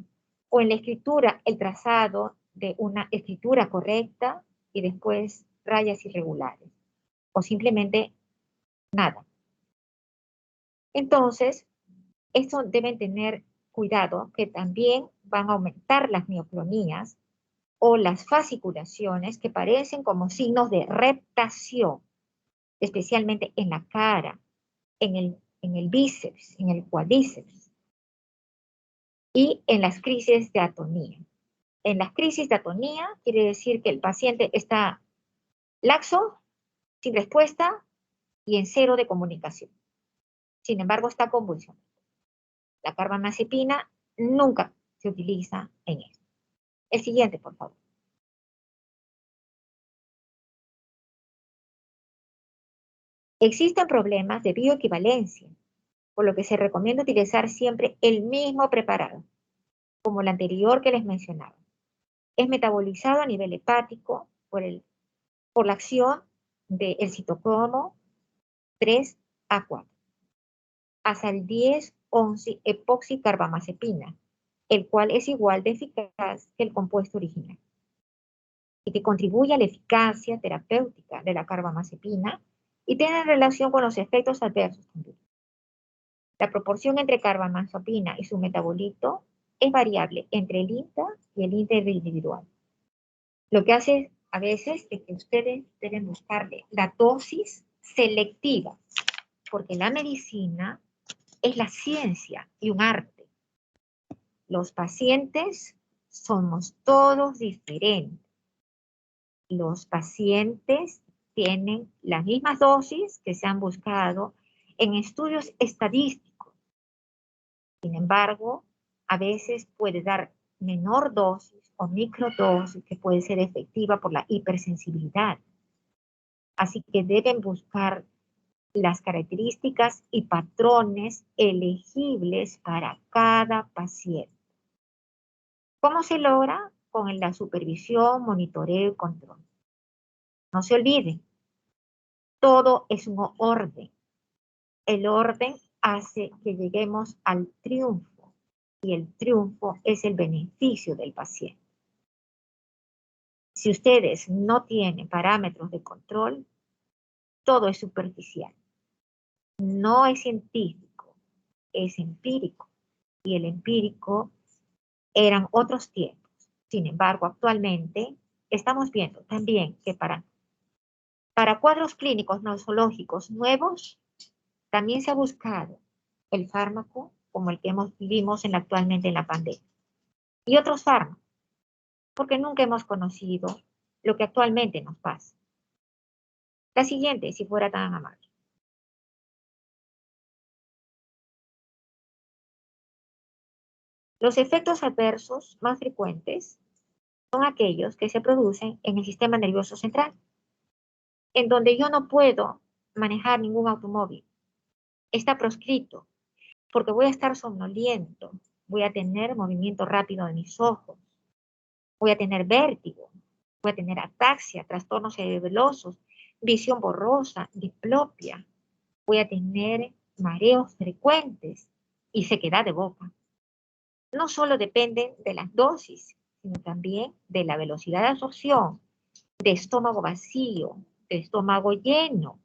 O en la escritura, el trazado de una escritura correcta y después rayas irregulares. O simplemente nada. Entonces, esto deben tener cuidado, que también van a aumentar las mioclonías o las fasciculaciones que parecen como signos de reptación, especialmente en la cara, en el bíceps, en el cuádriceps y en las crisis de atonía. En las crisis de atonía quiere decir que el paciente está laxo, sin respuesta y en cero de comunicación. Sin embargo, está convulsionado. La carbamazepina nunca se utiliza en esto. El siguiente, por favor. Existen problemas de bioequivalencia, por lo que se recomienda utilizar siempre el mismo preparado, como el anterior que les mencionaba. Es metabolizado a nivel hepático por la acción del citocromo 3A4, hasta el 10-11-epoxicarbamazepina, el cual es igual de eficaz que el compuesto original y que contribuye a la eficacia terapéutica de la carbamazepina y tiene relación con los efectos adversos también. La proporción entre carbamazepina y su metabolito es variable entre el INTA y el interindividual. Lo que hace a veces es que ustedes deben buscarle la dosis selectiva, porque la medicina es la ciencia y un arte. Los pacientes somos todos diferentes. Los pacientes tienen las mismas dosis que se han buscado en estudios estadísticos. Sin embargo, a veces puede dar menor dosis o microdosis que puede ser efectiva por la hipersensibilidad. Así que deben buscar las características y patrones elegibles para cada paciente. ¿Cómo se logra? Con la supervisión, monitoreo y control. No se olviden, todo es un orden. El orden hace que lleguemos al triunfo y el triunfo es el beneficio del paciente. Si ustedes no tienen parámetros de control, todo es superficial. No es científico, es empírico. Y el empírico eran otros tiempos. Sin embargo, actualmente estamos viendo también que para cuadros clínicos nosológicos nuevos, también se ha buscado el fármaco como el que vivimos actualmente en la pandemia. Y otros fármacos, porque nunca hemos conocido lo que actualmente nos pasa. La siguiente, si fuera tan amable. Los efectos adversos más frecuentes son aquellos que se producen en el sistema nervioso central, en donde yo no puedo manejar ningún automóvil. Está proscrito, porque voy a estar somnoliento, voy a tener movimiento rápido de mis ojos, voy a tener vértigo, voy a tener ataxia, trastornos cerebelosos, visión borrosa, diplopia, voy a tener mareos frecuentes y sequedad de boca. No solo dependen de las dosis, sino también de la velocidad de absorción, de estómago vacío, de estómago lleno,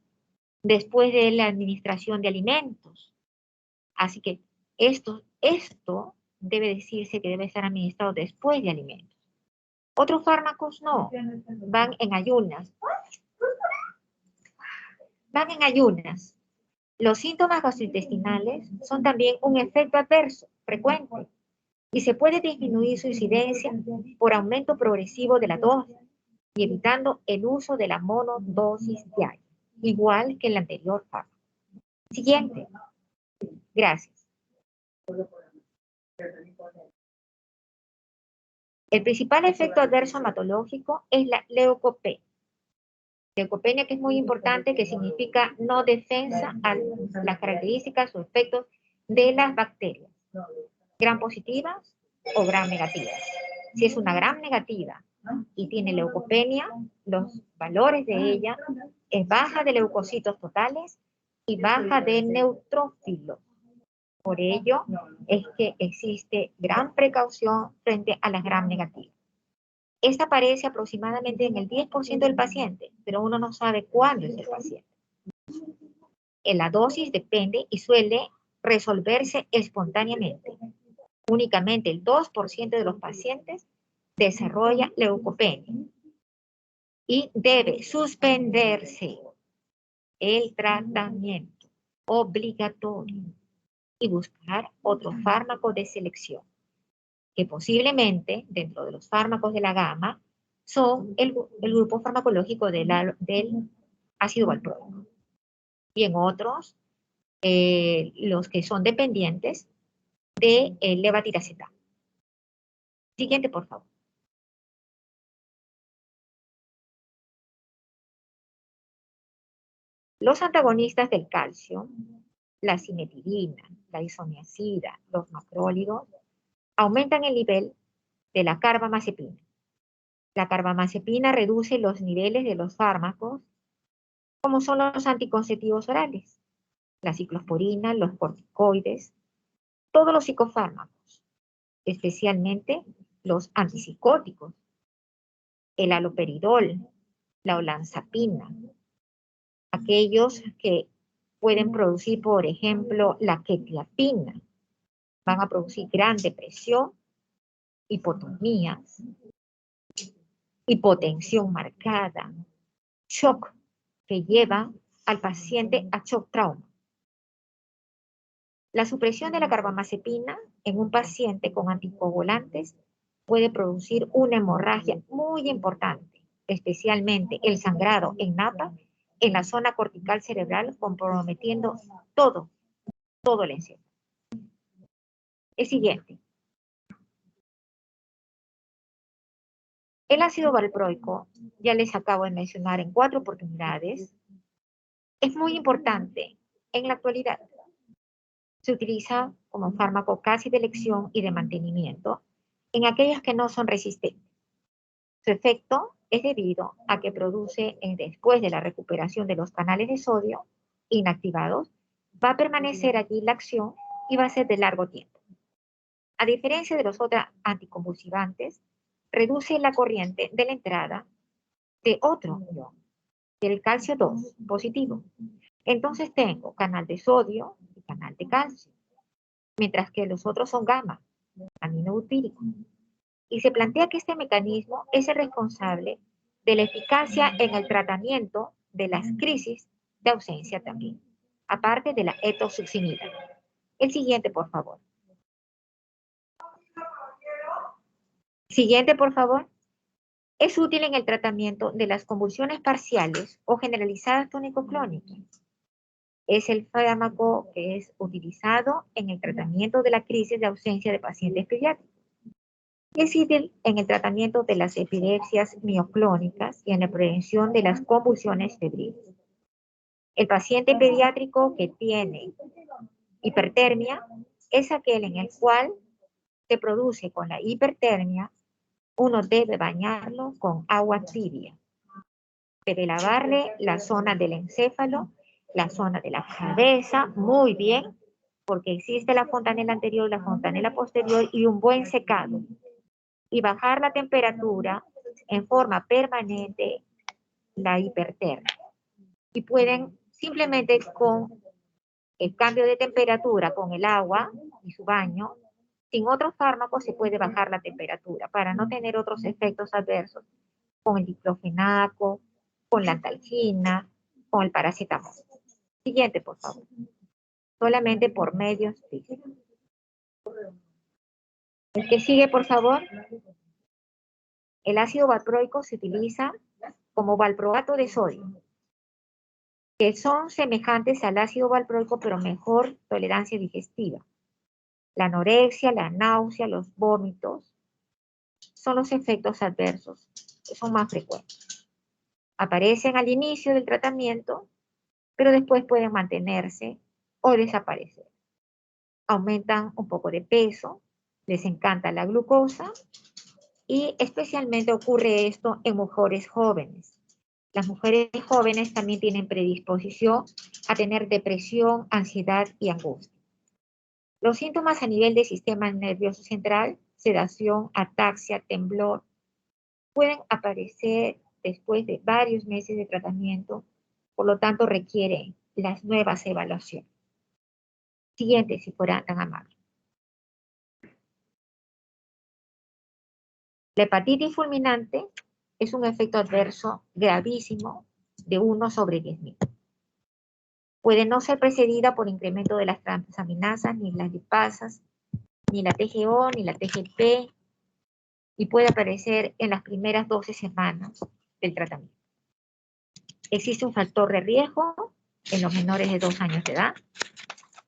después de la administración de alimentos. Así que esto debe decirse que debe estar administrado después de alimentos. Otros fármacos no, van en ayunas. Van en ayunas. Los síntomas gastrointestinales son también un efecto adverso frecuente y se puede disminuir su incidencia por aumento progresivo de la dosis y evitando el uso de la monodosis diaria, igual que el anterior fármaco. Siguiente. Gracias. El principal efecto adverso hematológico es la leucopenia. Leucopenia, que es muy importante, que significa no defensa a las características o efectos de las bacterias. Gram positivas o gram negativas. Si es una gram negativa y tiene leucopenia, los valores de ella es baja de leucocitos totales y baja de neutrófilos. Por ello es que existe gran precaución frente a las gram negativas. Esta aparece aproximadamente en el 10% del paciente, pero uno no sabe cuándo es el paciente. La dosis depende y suele resolverse espontáneamente. Únicamente el 2% de los pacientes desarrolla leucopenia y debe suspenderse el tratamiento obligatorio y buscar otro fármaco de selección, que posiblemente dentro de los fármacos de la gama son el grupo farmacológico del ácido valproico. Y en otros, los que son dependientes de levetiracetam. Siguiente, por favor. Los antagonistas del calcio, la cimetidina, la isoniazida, los macrólidos, aumentan el nivel de la carbamazepina. La carbamazepina reduce los niveles de los fármacos, como son los anticonceptivos orales, la ciclosporina, los corticoides, todos los psicofármacos, especialmente los antipsicóticos, el haloperidol, la olanzapina, aquellos que pueden producir, por ejemplo, la quetiapina, van a producir gran depresión, hipotonías, hipotensión marcada, shock que lleva al paciente a shock trauma. La supresión de la carbamazepina en un paciente con anticoagulantes puede producir una hemorragia muy importante, especialmente el sangrado en napa en la zona cortical cerebral, comprometiendo todo el encéfalo. El siguiente. El ácido valproico, ya les acabo de mencionar en 4 oportunidades, es muy importante en la actualidad. Se utiliza como fármaco casi de elección y de mantenimiento en aquellos que no son resistentes. Su efecto es debido a que produce, después de la recuperación de los canales de sodio inactivados, va a permanecer allí la acción y va a ser de largo tiempo. A diferencia de los otros anticonvulsivantes, reduce la corriente de la entrada de otro ion, del calcio 2 positivo. Entonces tengo canal de sodio y canal de calcio, mientras que los otros son gamma, aminobutírico. Y se plantea que este mecanismo es el responsable de la eficacia en el tratamiento de las crisis de ausencia también, aparte de la etosuximida. El siguiente, por favor. Siguiente, por favor. Es útil en el tratamiento de las convulsiones parciales o generalizadas tónico-clónicas. Es el fármaco que es utilizado en el tratamiento de la crisis de ausencia de pacientes pediátricos. Es útil en el tratamiento de las epilepsias mioclónicas y en la prevención de las convulsiones febriles. El paciente pediátrico que tiene hipertermia es aquel en el cual se produce con la hipertermia, uno debe bañarlo con agua tibia. Debe lavarle la zona del encéfalo, la zona de la cabeza, muy bien, porque existe la fontanela anterior y la fontanela posterior y un buen secado. Y bajar la temperatura en forma permanente la hipertermia. Y pueden simplemente con el cambio de temperatura con el agua y su baño, sin otros fármacos se puede bajar la temperatura para no tener otros efectos adversos con el diclofenaco, con la talgina, con el paracetamol. Siguiente, por favor. Solamente por medios físicos. El que sigue, por favor. El ácido valproico se utiliza como valproato de sodio, que son semejantes al ácido valproico, pero mejor tolerancia digestiva. La anorexia, la náusea, los vómitos son los efectos adversos que son más frecuentes. Aparecen al inicio del tratamiento, pero después pueden mantenerse o desaparecer. Aumentan un poco de peso, les encanta la glucosa y especialmente ocurre esto en mujeres jóvenes. Las mujeres jóvenes también tienen predisposición a tener depresión, ansiedad y angustia. Los síntomas a nivel del sistema nervioso central, sedación, ataxia, temblor, pueden aparecer después de varios meses de tratamiento, por lo tanto requieren las nuevas evaluaciones. Siguiente, si fuera tan amable. La hepatitis fulminante es un efecto adverso gravísimo de 1 sobre 10.000. Puede no ser precedida por incremento de las transaminasas, ni las lipasas, ni la TGO, ni la TGP, y puede aparecer en las primeras 12 semanas del tratamiento. Existe un factor de riesgo en los menores de 2 años de edad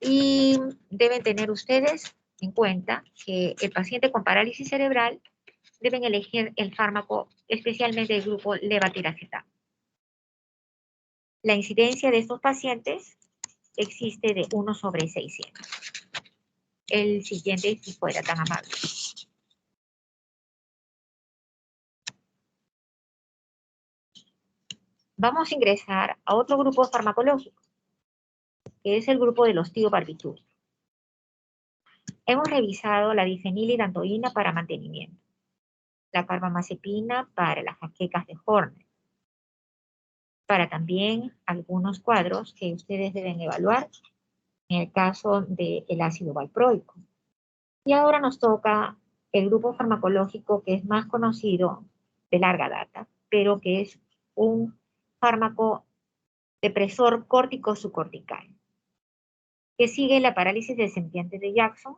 y deben tener ustedes en cuenta que el paciente con parálisis cerebral deben elegir el fármaco, especialmente el grupo levetiracetam. La incidencia de estos pacientes existe de 1 sobre 600. El siguiente, si fuera tan amable. Vamos a ingresar a otro grupo farmacológico, que es el grupo de los tiobarbitúricos. Hemos revisado la difenilidantoína para mantenimiento, la carbamazepina para las jaquecas de Horner, para también algunos cuadros que ustedes deben evaluar en el caso del ácido valproico. Y ahora nos toca el grupo farmacológico que es más conocido de larga data, pero que es un fármaco depresor córtico subcortical, que sigue la parálisis descendiente de Jackson,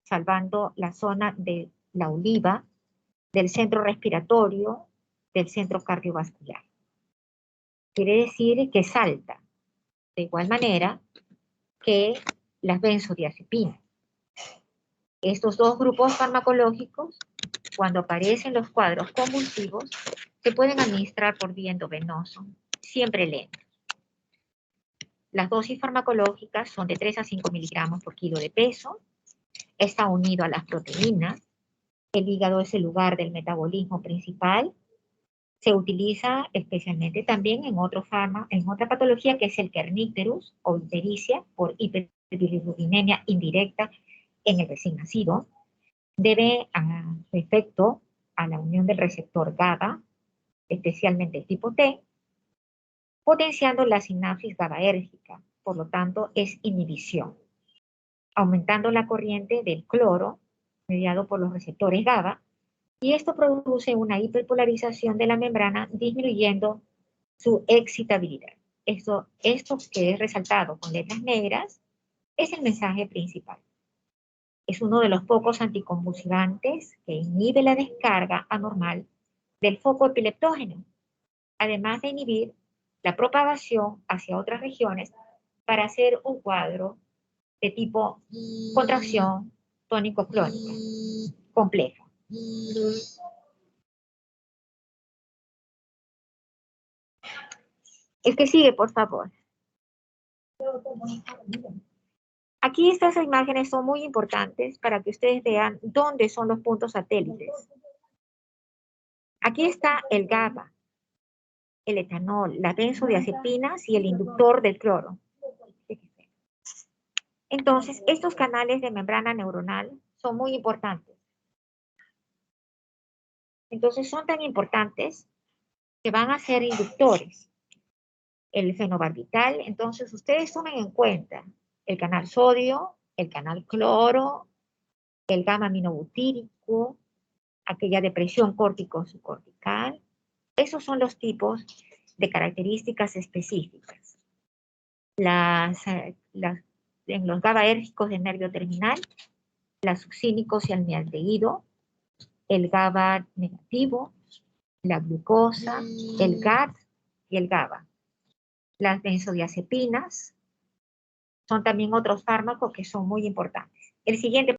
salvando la zona de la oliva, del centro respiratorio, del centro cardiovascular. Quiere decir que salta de igual manera que las benzodiazepinas. Estos dos grupos farmacológicos, cuando aparecen los cuadros convulsivos, se pueden administrar por vía endovenoso, siempre lento. Las dosis farmacológicas son de 3 a 5 miligramos por kilo de peso. Está unido a las proteínas. El hígado es el lugar del metabolismo principal. Se utiliza especialmente también en otra patología que es el kernicterus o ictericia por hiperbilirubinemia indirecta en el recién nacido. Debe a su efecto a la unión del receptor GABA, especialmente el tipo T, potenciando la sinapsis GABAérgica, por lo tanto es inhibición, aumentando la corriente del cloro mediado por los receptores GABA, y esto produce una hiperpolarización de la membrana, disminuyendo su excitabilidad. Esto que es resaltado con letras negras es el mensaje principal. Es uno de los pocos anticonvulsivantes que inhibe la descarga anormal del foco epileptógeno, además de inhibir la propagación hacia otras regiones para hacer un cuadro de tipo contracción tónico-clónica compleja. El que sigue, por favor. Aquí estas imágenes son muy importantes para que ustedes vean dónde son los puntos satélites. Aquí está el GABA, el etanol, las benzodiazepinas y el inductor del cloro. Entonces, estos canales de membrana neuronal son muy importantes. Entonces, son tan importantes que van a ser inductores. El fenobarbital, entonces, ustedes tomen en cuenta el canal sodio, el canal cloro, el gamma-aminobutírico, aquella depresión córtico-subcortical. Esos son los tipos de características específicas. En los GABAérgicos del nervio terminal, las succínicos y almidaldehído, el GABA negativo, la glucosa, el GAT y el GABA. Las benzodiazepinas son también otros fármacos que son muy importantes. El siguiente.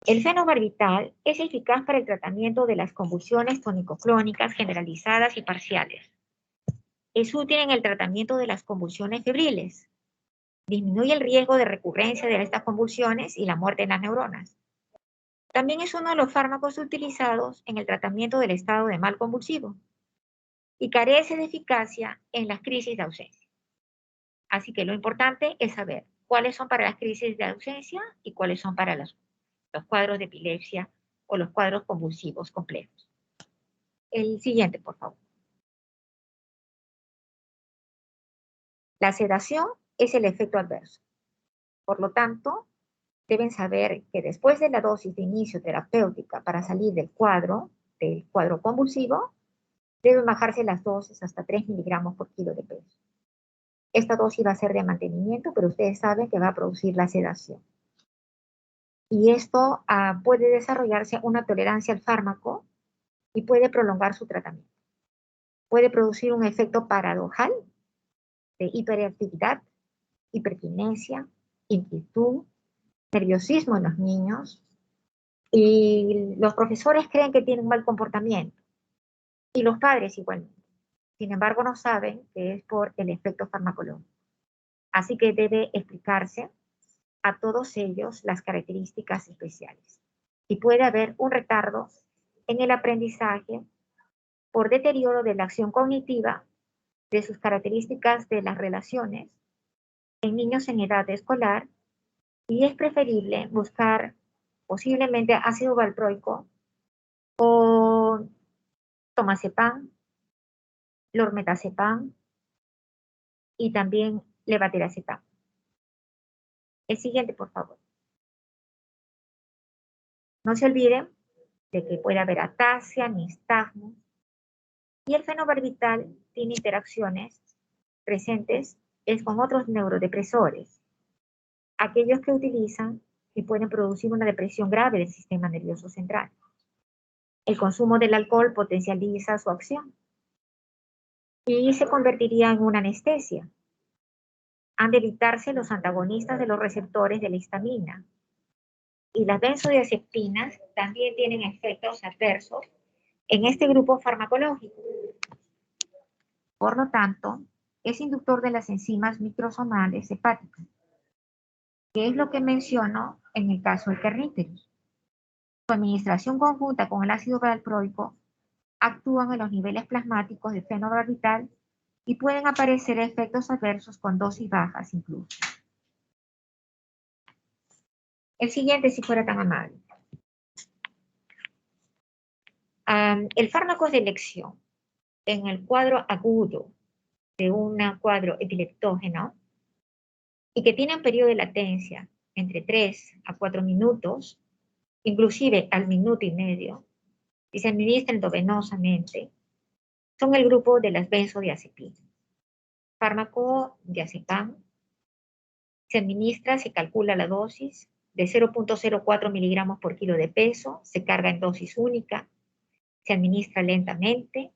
El fenobarbital es eficaz para el tratamiento de las convulsiones tónico-clónicas generalizadas y parciales. Es útil en el tratamiento de las convulsiones febriles. Disminuye el riesgo de recurrencia de estas convulsiones y la muerte en las neuronas. También es uno de los fármacos utilizados en el tratamiento del estado de mal convulsivo y carece de eficacia en las crisis de ausencia. Así que lo importante es saber cuáles son para las crisis de ausencia y cuáles son para los cuadros de epilepsia o los cuadros convulsivos complejos. El siguiente, por favor. La sedación es el efecto adverso. Por lo tanto, deben saber que después de la dosis de inicio terapéutica para salir del cuadro convulsivo, deben bajarse las dosis hasta 3 miligramos por kilo de peso. Esta dosis va a ser de mantenimiento, pero ustedes saben que va a producir la sedación. Y esto puede desarrollarse una tolerancia al fármaco y puede prolongar su tratamiento. Puede producir un efecto paradojal de hiperactividad, hiperquinesia, inquietud, nerviosismo en los niños, y los profesores creen que tienen mal comportamiento, y los padres igualmente. Sin embargo, no saben que es por el efecto farmacológico. Así que debe explicarse a todos ellos las características especiales. Y puede haber un retardo en el aprendizaje por deterioro de la acción cognitiva, de sus características de las relaciones en niños en edad escolar, y es preferible buscar posiblemente ácido valproico o tomazepam, lormetazepam y también levatiracetam. El siguiente, por favor. No se olviden de que puede haber ataxia, nistagmo, y el fenobarbital tiene interacciones presentes con otros neurodepresores, aquellos que utilizan y pueden producir una depresión grave del sistema nervioso central. El consumo del alcohol potencializa su acción y se convertiría en una anestesia. Han de evitarse los antagonistas de los receptores de la histamina. Y las benzodiazepinas también tienen efectos adversos en este grupo farmacológico. Por lo tanto, es inductor de las enzimas microsomales hepáticas, que es lo que menciono en el caso del Kerníteros. Su administración conjunta con el ácido valproico actúan en los niveles plasmáticos de fenobarbital y pueden aparecer efectos adversos con dosis bajas incluso. El siguiente, si fuera tan amable. El fármaco de elección en el cuadro agudo de un cuadro epileptógeno y que tiene un periodo de latencia entre 3 a 4 minutos, inclusive al minuto y medio, y se administra endovenosamente, son el grupo de las benzodiazepinas. Fármaco diazepam se administra, se calcula la dosis de 0.04 miligramos por kilo de peso, se carga en dosis única, se administra lentamente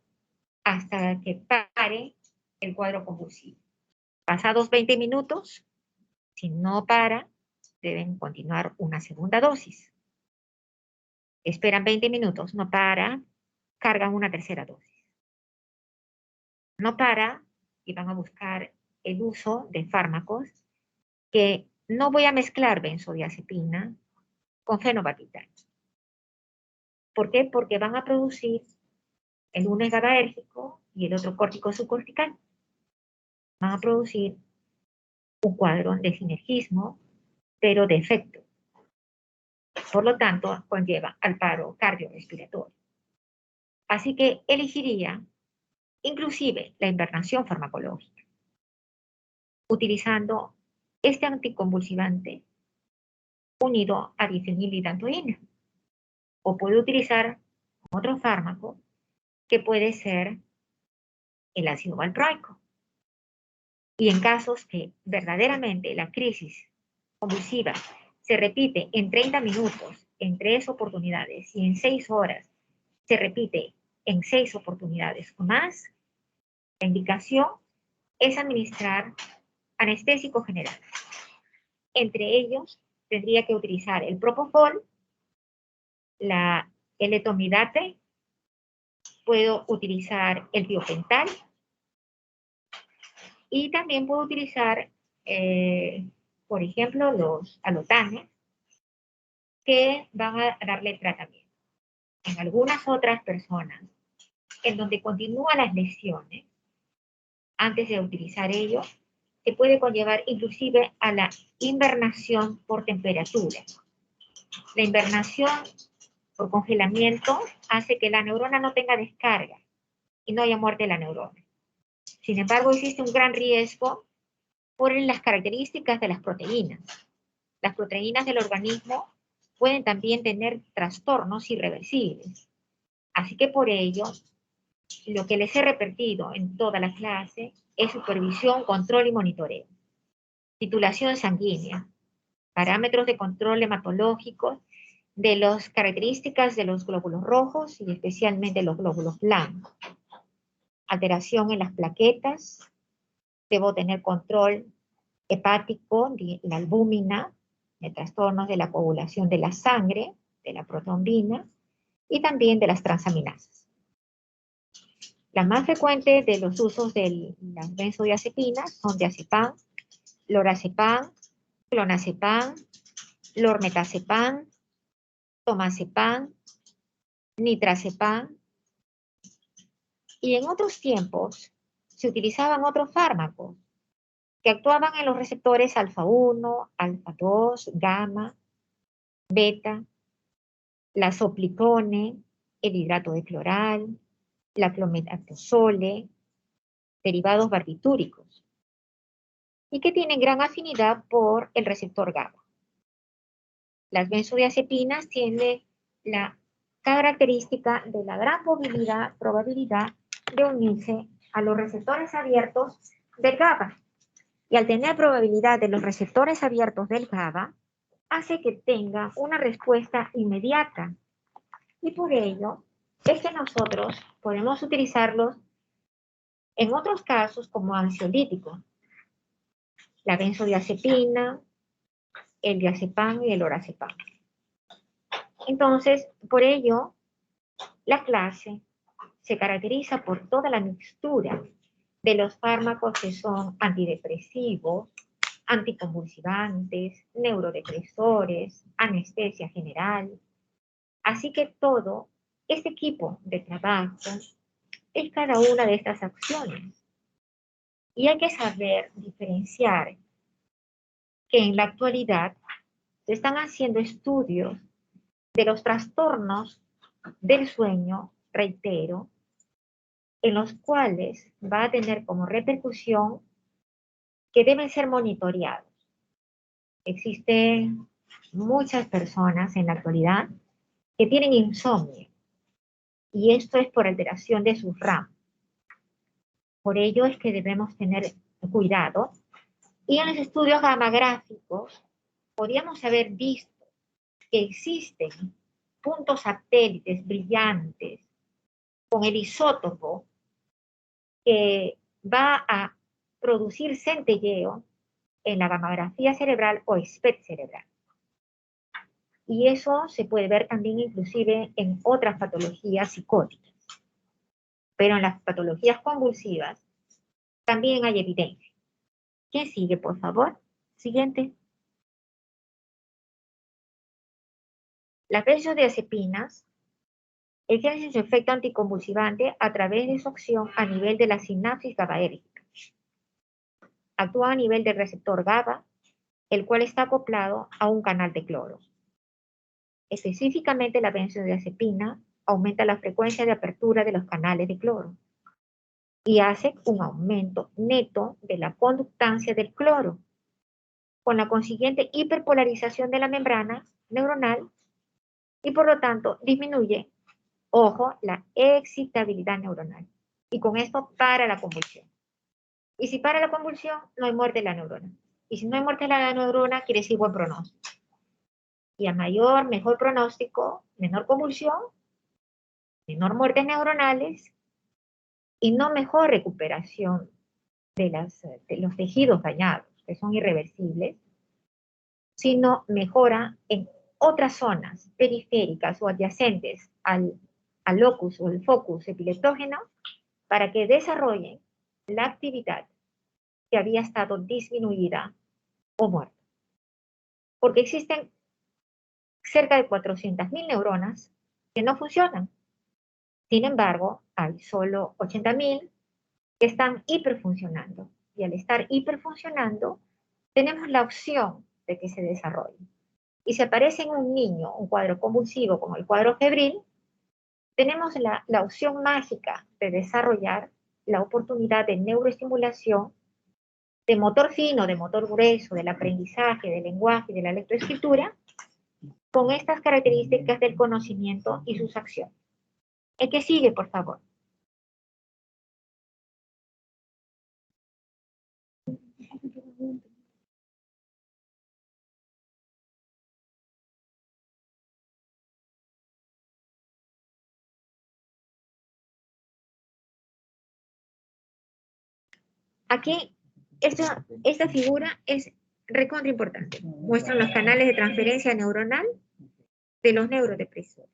hasta que pare el cuadro convulsivo. Pasados 20 minutos, si no para, deben continuar una segunda dosis. Esperan 20 minutos, no para, cargan una tercera dosis. No para y van a buscar el uso de fármacos que no voy a mezclar benzodiazepina con fenobarbital. ¿Por qué? Porque van a producir el uno es GABAérgico y el otro córtico subcortical. Van a producir un cuadro de sinergismo, pero de efecto. Por lo tanto, conlleva al paro cardiorrespiratorio. Así que elegiría inclusive la invernación farmacológica, utilizando este anticonvulsivante unido a difenilidantoína. O puede utilizar otro fármaco que puede ser el ácido valproico. Y en casos que verdaderamente la crisis convulsiva se repite en 30 minutos, en 3 oportunidades, y en 6 horas se repite en 6 oportunidades o más, la indicación es administrar anestésico general. Entre ellos, tendría que utilizar el propofol, el etomidate, puedo utilizar el tiopental y también puedo utilizar, por ejemplo, los alotanes que van a darle tratamiento. En algunas otras personas, en donde continúan las lesiones, antes de utilizar ello, se puede conllevar inclusive a la invernación por temperatura. La invernación por congelamiento hace que la neurona no tenga descarga y no haya muerte de la neurona. Sin embargo, existe un gran riesgo por las características de las proteínas. Las proteínas del organismo pueden también tener trastornos irreversibles. Así que por ello, lo que les he repetido en toda la clase es supervisión, control y monitoreo. Titulación sanguínea, parámetros de control hematológico de las características de los glóbulos rojos y especialmente los glóbulos blancos. Alteración en las plaquetas, debo tener control hepático de la albúmina, de trastornos de la coagulación de la sangre, de la protrombina y también de las transaminasas. La más frecuente de los usos de las benzodiazepinas son diazepam, lorazepam, clonazepam, lormetazepam, tomazepam, nitrazepam, y en otros tiempos se utilizaban otros fármacos que actuaban en los receptores alfa 1, alfa 2, gamma, beta, la soplicone, el hidrato de cloral, la clometazole, derivados barbitúricos, y que tienen gran afinidad por el receptor GABA. Las benzodiazepinas tienen la característica de la gran probabilidad de unirse a los receptores abiertos del GABA. Y al tener probabilidad de los receptores abiertos del GABA, hace que tenga una respuesta inmediata. Y por ello es que nosotros podemos utilizarlos en otros casos como ansiolítico. La benzodiazepina, el diazepam y el lorazepam. Entonces, por ello, la clase se caracteriza por toda la mixtura de los fármacos que son antidepresivos, anticonvulsivantes, neurodepresores, anestesia general. Así que todo este equipo de trabajo es cada una de estas acciones. Y hay que saber diferenciar que en la actualidad se están haciendo estudios de los trastornos del sueño, reitero, en los cuales va a tener como repercusión que deben ser monitoreados. Existen muchas personas en la actualidad que tienen insomnio y esto es por alteración de sus RAM. Por ello es que debemos tener cuidado y en los estudios gamagráficos podríamos haber visto que existen puntos satélites brillantes con el isótopo que va a producir centelleo en la gamografía cerebral o SPECT cerebral. Y eso se puede ver también inclusive en otras patologías psicóticas. Pero en las patologías convulsivas también hay evidencia. ¿Quién sigue, por favor? Siguiente. Las benzodiazepinas ejercen su efecto anticonvulsivante a través de su acción a nivel de la sinapsis GABAérgica. Actúa a nivel del receptor GABA, el cual está acoplado a un canal de cloro. Específicamente la benzodiazepina aumenta la frecuencia de apertura de los canales de cloro y hace un aumento neto de la conductancia del cloro, con la consiguiente hiperpolarización de la membrana neuronal y por lo tanto disminuye, ojo, la excitabilidad neuronal. Y con esto para la convulsión. Y si para la convulsión, no hay muerte de la neurona. Y si no hay muerte de la neurona, quiere decir buen pronóstico. Y a mayor, mejor pronóstico, menor convulsión, menor muertes neuronales y no mejor recuperación de los tejidos dañados, que son irreversibles, sino mejora en otras zonas periféricas o adyacentes al locus o el focus epileptógeno para que desarrollen la actividad que había estado disminuida o muerta. Porque existen cerca de 400.000 neuronas que no funcionan. Sin embargo, hay solo 80.000 que están hiperfuncionando. Y al estar hiperfuncionando, tenemos la opción de que se desarrolle. Y si aparece en un niño un cuadro convulsivo como el cuadro febril, tenemos la opción mágica de desarrollar la oportunidad de neuroestimulación, de motor fino, de motor grueso, del aprendizaje, del lenguaje y de la lectoescritura, con estas características del conocimiento y sus acciones. El que sigue, por favor. Aquí, esta figura es recontra importante. Muestran los canales de transferencia neuronal de los neurodepresores.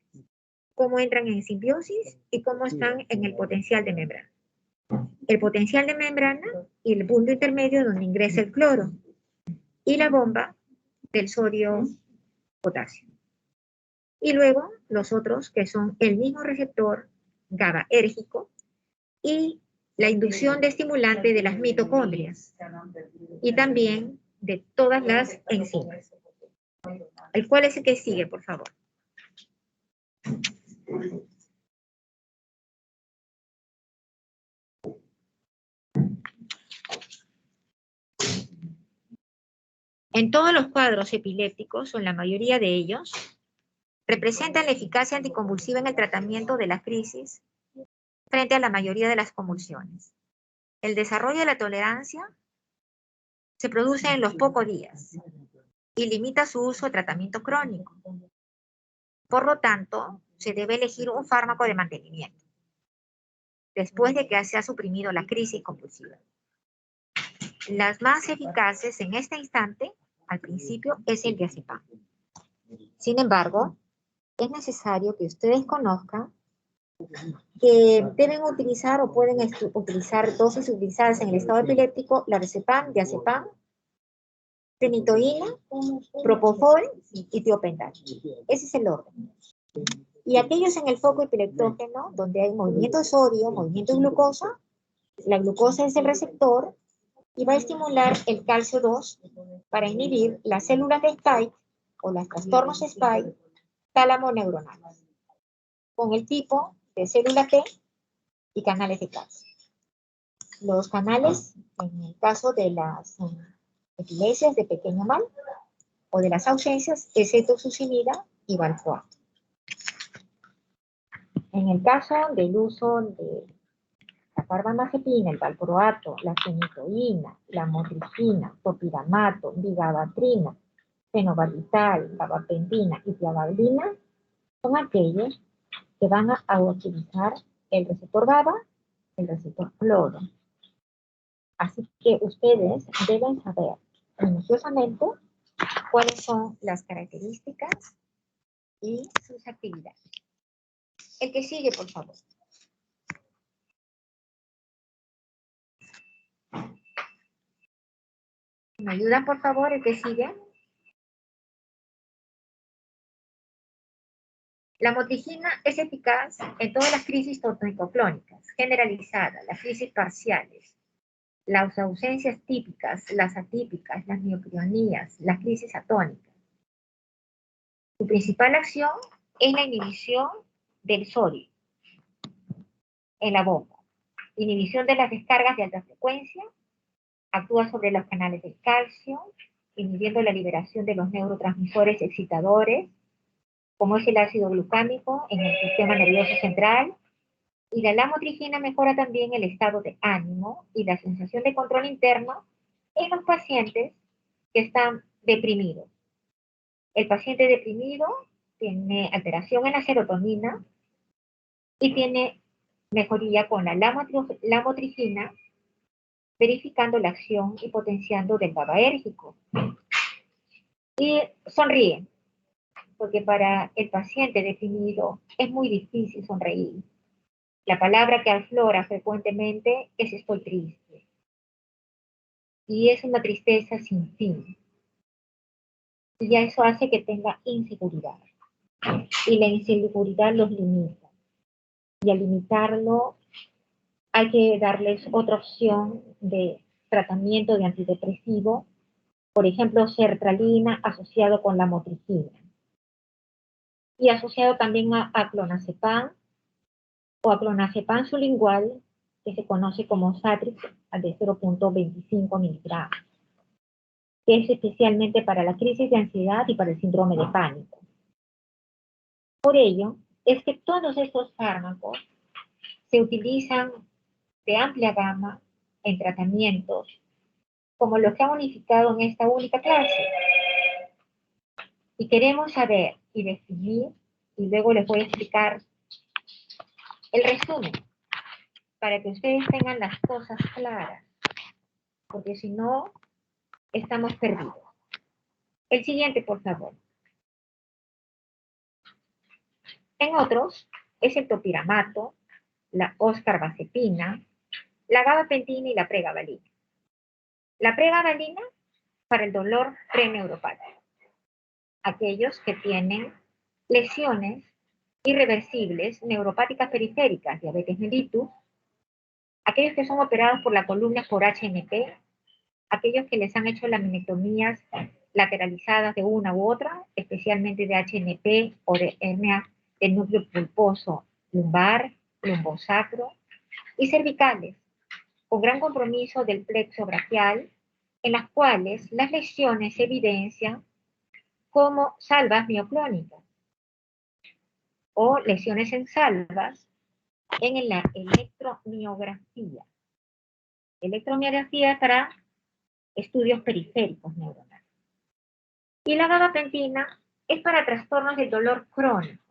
Cómo entran en simbiosis y cómo están en el potencial de membrana. El potencial de membrana y el punto intermedio donde ingresa el cloro. Y la bomba del sodio-potasio. Y luego los otros que son el mismo receptor GABAérgico y la inducción de estimulante de las mitocondrias y también de todas las enzimas. ¿El cuál es el que sigue, por favor? En todos los cuadros epilépticos, o en la mayoría de ellos, representan la eficacia anticonvulsiva en el tratamiento de la crisis frente a la mayoría de las convulsiones. El desarrollo de la tolerancia se produce en los pocos días y limita su uso de tratamiento crónico. Por lo tanto, se debe elegir un fármaco de mantenimiento después de que se ha suprimido la crisis convulsiva. Las más eficaces en este instante, al principio, es el diazepam. Sin embargo, es necesario que ustedes conozcan que deben utilizar o pueden utilizar dosis utilizadas en el estado epiléptico, la diazepam, fenitoína, propofol y tiopental. Ese es el orden. Y aquellos en el foco epileptógeno, donde hay movimiento de sodio, movimiento de glucosa, la glucosa es el receptor y va a estimular el calcio 2 para inhibir las células de Spike o los trastornos Spike tálamo neuronales, con el tipo de célula T y canales de calcio. Los canales, en el caso de las epilepsias de pequeño mal o de las ausencias, es etosuximida y valproato. En el caso del uso de la carbamazepina, el valproato, la fenitoína, la motrigina, topiramato, vigabatrina, fenobarbital, gabapentina y tiagalina, son aquellos que van a utilizar el receptor GABA, el receptor cloro. Así que ustedes deben saber minuciosamente cuáles son las características y sus actividades. El que sigue, por favor. ¿Me ayudan, por favor, el que sigue? La motrigina es eficaz en todas las crisis tonicoclónicas, generalizadas, las crisis parciales, las ausencias típicas, las atípicas, las miocrionías, las crisis atónicas. Su principal acción es la inhibición del sodio en la boca, inhibición de las descargas de alta frecuencia, actúa sobre los canales del calcio, inhibiendo la liberación de los neurotransmisores excitadores, como es el ácido glucámico en el sistema nervioso central, y la lamotrigina mejora también el estado de ánimo y la sensación de control interno en los pacientes que están deprimidos. El paciente deprimido tiene alteración en la serotonina y tiene mejoría con la lamotrigina, verificando la acción y potenciando del GABAérgico. Y sonríe, porque para el paciente deprimido es muy difícil sonreír. La palabra que aflora frecuentemente es estoy triste. Y es una tristeza sin fin. Y ya eso hace que tenga inseguridad. Y la inseguridad los limita. Y al limitarlo, hay que darles otra opción de tratamiento de antidepresivo, por ejemplo, sertralina asociado con la motrigina. Y asociado también a clonazepam o a clonazepam sublingual, que se conoce como Satrix, de 0.25 miligramos, que es especialmente para la crisis de ansiedad y para el síndrome de pánico. Por ello, es que todos estos fármacos se utilizan de amplia gama en tratamientos, como los que han unificado en esta única clase. Y queremos saber y definir, y luego les voy a explicar el resumen, para que ustedes tengan las cosas claras, porque si no, estamos perdidos. El siguiente, por favor. En otros, es el topiramato, la oscarbazepina, la gabapentina y la pregabalina. La pregabalina para el dolor preneuropático. Aquellos que tienen lesiones irreversibles neuropáticas periféricas, diabetes mellitus, aquellos que son operados por la columna por HNP, aquellos que les han hecho laminectomías lateralizadas de una u otra, especialmente de HNP o de hernia del núcleo pulposo lumbar, lumbosacro, y cervicales, con gran compromiso del plexo braquial, en las cuales las lesiones se evidencian como salvas mioclónicas o lesiones en salvas en la electromiografía. Electromiografía para estudios periféricos neuronales. Y la gabapentina es para trastornos del dolor crónico.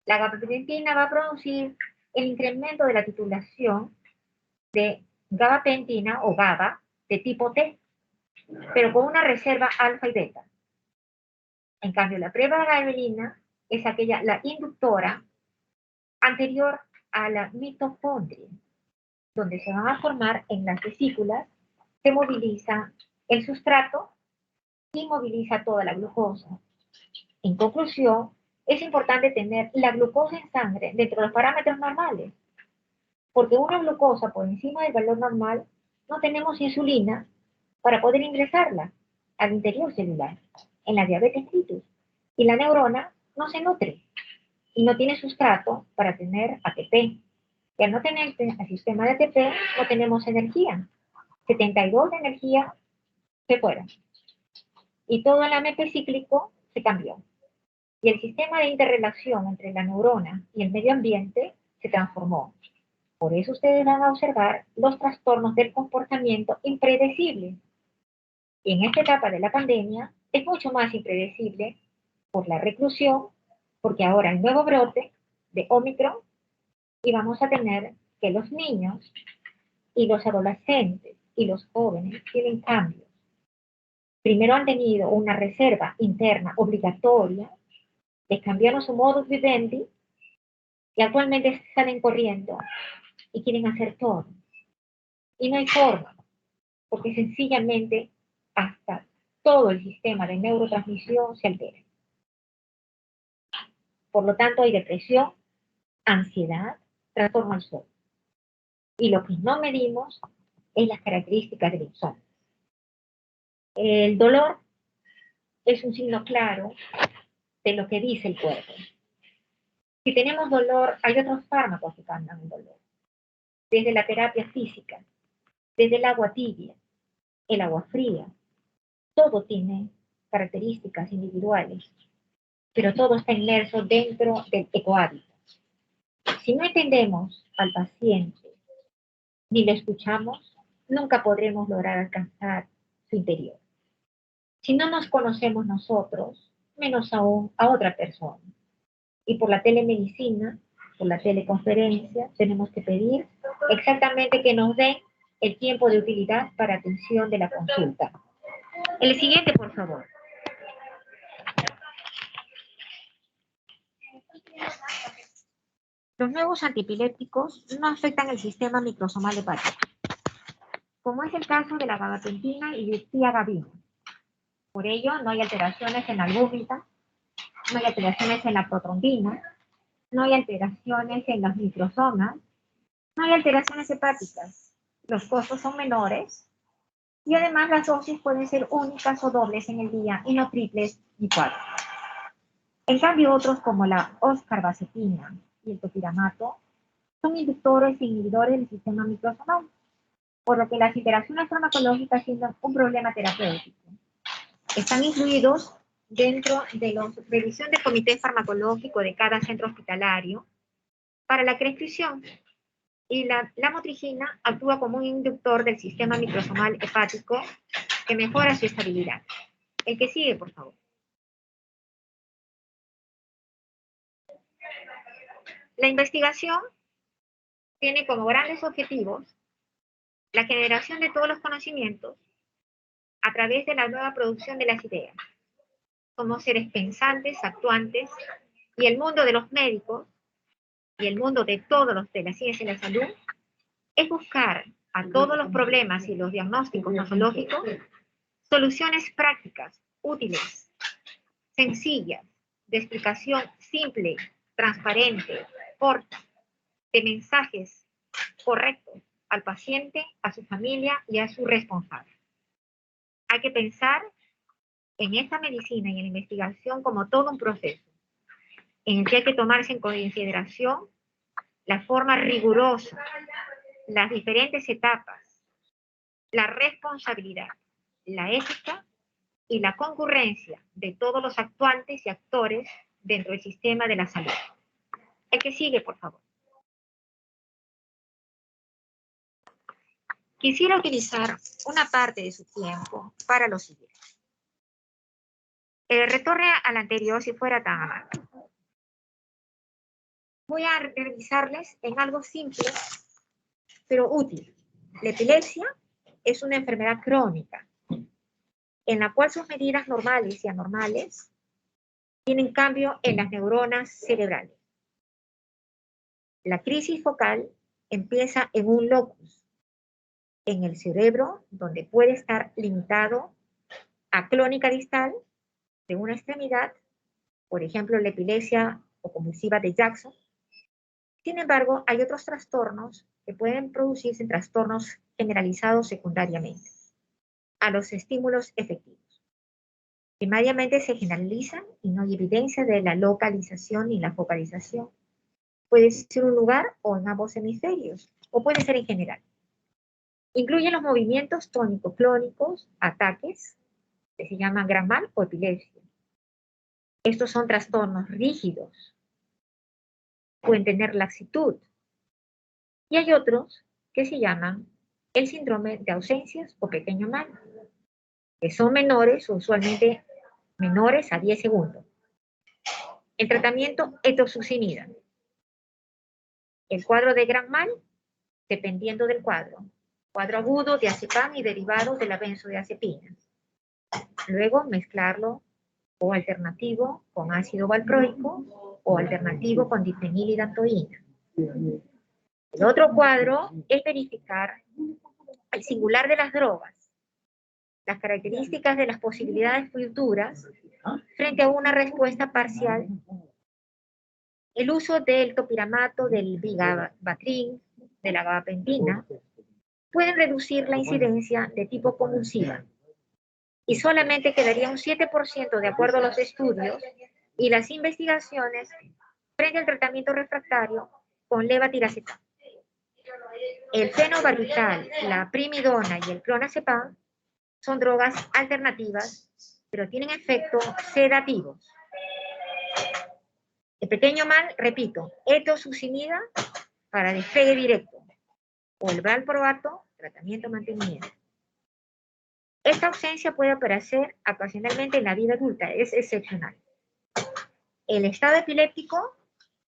La gabapentina va a producir el incremento de la titulación de gabapentina o GABA de tipo T, pero con una reserva alfa y beta. En cambio, la pregabalina es la inductora anterior a la mitocondria, donde se van a formar en las vesículas, se moviliza el sustrato y moviliza toda la glucosa. En conclusión, es importante tener la glucosa en sangre dentro de los parámetros normales, porque una glucosa por encima del valor normal, no tenemos insulina para poder ingresarla al interior celular, en la diabetes mellitus, y la neurona no se nutre y no tiene sustrato para tener ATP. Y al no tener el sistema de ATP, no tenemos energía. 72 de energía se fueron. Y todo el AMP cíclico se cambió. Y el sistema de interrelación entre la neurona y el medio ambiente se transformó. Por eso ustedes van a observar los trastornos del comportamiento impredecible. Y en esta etapa de la pandemia es mucho más impredecible por la reclusión, porque ahora hay nuevo brote de Omicron y vamos a tener que los niños y los adolescentes y los jóvenes tienen cambios. Primero han tenido una reserva interna obligatoria, les cambiaron su modus vivendi y actualmente salen corriendo y quieren hacer todo. Y no hay forma, porque sencillamente hasta todo el sistema de neurotransmisión se altera. Por lo tanto, hay depresión, ansiedad, trastorno al sueño. Y lo que no medimos es las características del insomnio. El dolor es un signo claro de lo que dice el cuerpo. Si tenemos dolor, hay otros fármacos que calman el dolor. Desde la terapia física, desde el agua tibia, el agua fría, todo tiene características individuales, pero todo está inmerso dentro del ecohábito. Si no entendemos al paciente ni lo escuchamos, nunca podremos lograr alcanzar su interior. Si no nos conocemos nosotros, menos aún a otra persona. Y por la telemedicina, por la teleconferencia, tenemos que pedir exactamente que nos den el tiempo de utilidad para atención de la consulta. El siguiente, por favor. Los nuevos antiepilépticos no afectan el sistema microsomal hepático, como es el caso de la gabapentina y tiagabina. Por ello, no hay alteraciones en la albúmina, no hay alteraciones en la protrombina, no hay alteraciones en los microsomas, no hay alteraciones hepáticas. Los costos son menores y además las dosis pueden ser únicas o dobles en el día y no triples ni cuádruples. En cambio, otros como la oscarbazepina y el topiramato son inductores e inhibidores del sistema microsomal, por lo que las interacciones farmacológicas tienen un problema terapéutico. Están incluidos dentro de la revisión del comité farmacológico de cada centro hospitalario para la prescripción. Y la lamotrigina actúa como un inductor del sistema microsomal hepático que mejora su estabilidad. El que sigue, por favor. La investigación tiene como grandes objetivos la generación de todos los conocimientos a través de la nueva producción de las ideas. Somos seres pensantes, actuantes, y el mundo de los médicos y el mundo de todos los de la ciencia y la salud es buscar a todos los problemas y los diagnósticos nosológicos soluciones prácticas, útiles, sencillas, de explicación simple, transparente, corta, de mensajes correctos al paciente, a su familia y a su responsable. Hay que pensar en esta medicina y en la investigación como todo un proceso, en el que hay que tomarse en consideración la forma rigurosa, las diferentes etapas, la responsabilidad, la ética y la concurrencia de todos los actuantes y actores dentro del sistema de la salud. El que sigue, por favor. quisiera utilizar una parte de su tiempo para lo siguiente. Retorne al anterior si fuera tan amable. Voy a revisarles en algo simple, pero útil. La epilepsia es una enfermedad crónica, en la cual sus medidas normales y anormales tienen cambio en las neuronas cerebrales. La crisis focal empieza en un locus, en el cerebro, donde puede estar limitado a clónica distal de una extremidad, por ejemplo, la epilepsia o convulsiva de Jackson. Sin embargo, hay otros trastornos que pueden producirse en trastornos generalizados secundariamente a los estímulos efectivos. Primariamente se generalizan y no hay evidencia de la localización ni la focalización. Puede ser un lugar o en ambos hemisferios, o puede ser en general. Incluyen los movimientos tónico-clónicos, ataques, que se llaman gran mal o epilepsia. Estos son trastornos rígidos. Pueden tener laxitud. Y hay otros que se llaman el síndrome de ausencias o pequeño mal, que son menores, usualmente menores a 10 segundos. El tratamiento etosuximida. El cuadro de gran mal, dependiendo del cuadro. Cuadro agudo, diazepam y derivados de la benzodiazepina. Luego mezclarlo o alternativo con ácido valproico o alternativo con difenilidantoína. El otro cuadro es verificar el singular de las drogas, las características de las posibilidades futuras frente a una respuesta parcial. El uso del topiramato, del vigabatrin, de la gabapentina, pueden reducir la incidencia de tipo convulsiva. Y solamente quedaría un 7% de acuerdo a los estudios y las investigaciones frente al tratamiento refractario con levetiracetam. El fenobarbital, la primidona y el clonazepam son drogas alternativas, pero tienen efectos sedativos. El pequeño mal, repito, etosuximida para despegue directo, o el valproato, tratamiento mantenimiento. Esta ausencia puede aparecer ocasionalmente en la vida adulta, es excepcional. El estado epiléptico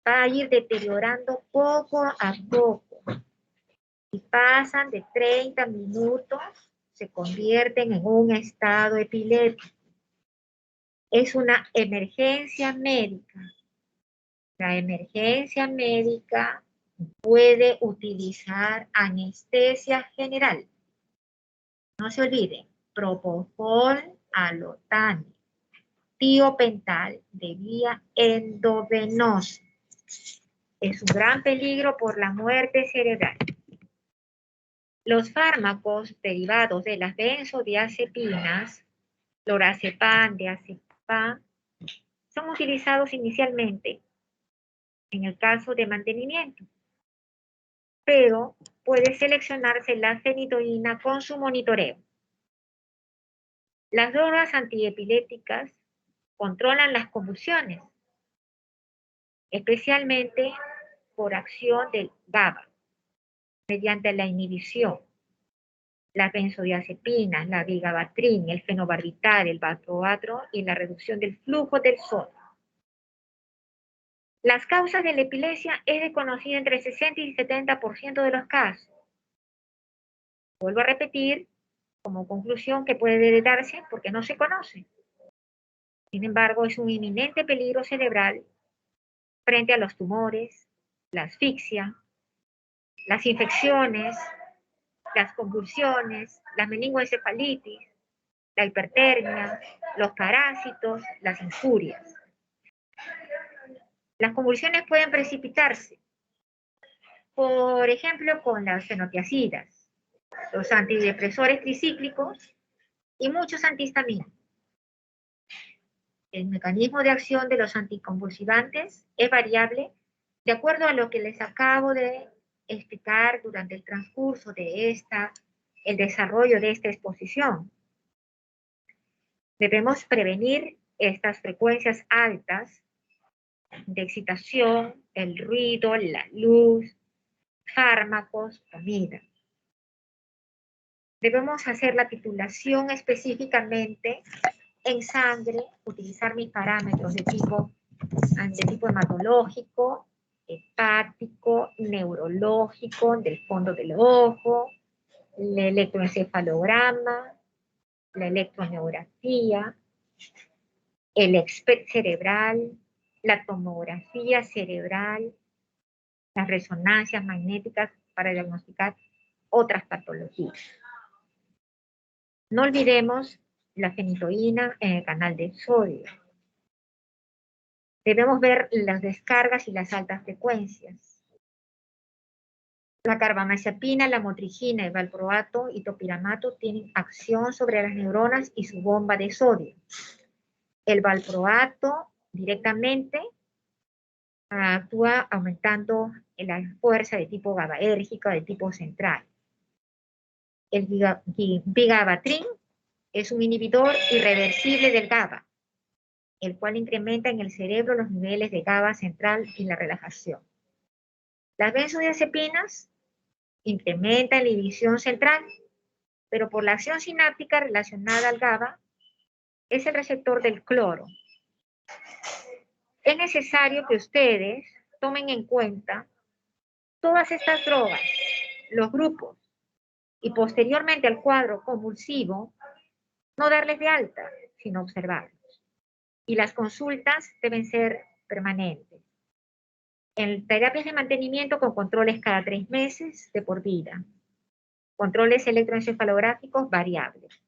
va a ir deteriorando poco a poco. Si pasan de 30 minutos, se convierten en un estado epiléptico. Es una emergencia médica. La emergencia médica puede utilizar anestesia general. No se olviden, propofol, alotane, tiopental de vía endovenosa. Es un gran peligro por la muerte cerebral. Los fármacos derivados de las benzodiazepinas, lorazepam, diazepam, son utilizados inicialmente en el caso de mantenimiento, pero puede seleccionarse la fenitoína con su monitoreo. Las drogas antiepilépticas controlan las convulsiones, especialmente por acción del GABA, mediante la inhibición. Las benzodiazepinas, la vigabatrin, el fenobarbital, el valproato y la reducción del flujo del sodio. Las causas de la epilepsia es desconocida entre 60 y 70% de los casos. Vuelvo a repetir como conclusión que puede heredarse porque no se conoce. Sin embargo, es un inminente peligro cerebral frente a los tumores, la asfixia, las infecciones, las convulsiones, la meningoencefalitis, la hipertermia, los parásitos, las injurias. Las convulsiones pueden precipitarse, por ejemplo, con las fenotiacidas, los antidepresores tricíclicos y muchos antihistaminos. El mecanismo de acción de los anticonvulsivantes es variable de acuerdo a lo que les acabo de explicar durante el transcurso de el desarrollo de esta exposición. Debemos prevenir estas frecuencias altas de excitación, el ruido, la luz, fármacos, comida. Debemos hacer la titulación específicamente en sangre, utilizar mis parámetros de tipo hematológico, hepático, neurológico, del fondo del ojo, el electroencefalograma, la electromiografía, el SPECT cerebral, la tomografía cerebral, las resonancias magnéticas para diagnosticar otras patologías. No olvidemos la fenitoína en el canal de sodio. Debemos ver las descargas y las altas frecuencias. La carbamazepina, la motrigina, el valproato y topiramato tienen acción sobre las neuronas y su bomba de sodio. El valproato directamente actúa aumentando la fuerza de tipo GABAérgica, de tipo central. El vigabatrin es un inhibidor irreversible del GABA, el cual incrementa en el cerebro los niveles de GABA central y la relajación. Las benzodiazepinas incrementan la inhibición central, pero por la acción sináptica relacionada al GABA, es el receptor del cloro. Es necesario que ustedes tomen en cuenta todas estas drogas, los grupos, y posteriormente al cuadro convulsivo, no darles de alta, sino observarlos. Y las consultas deben ser permanentes. En terapias de mantenimiento con controles cada 3 meses de por vida. Controles electroencefalográficos variables.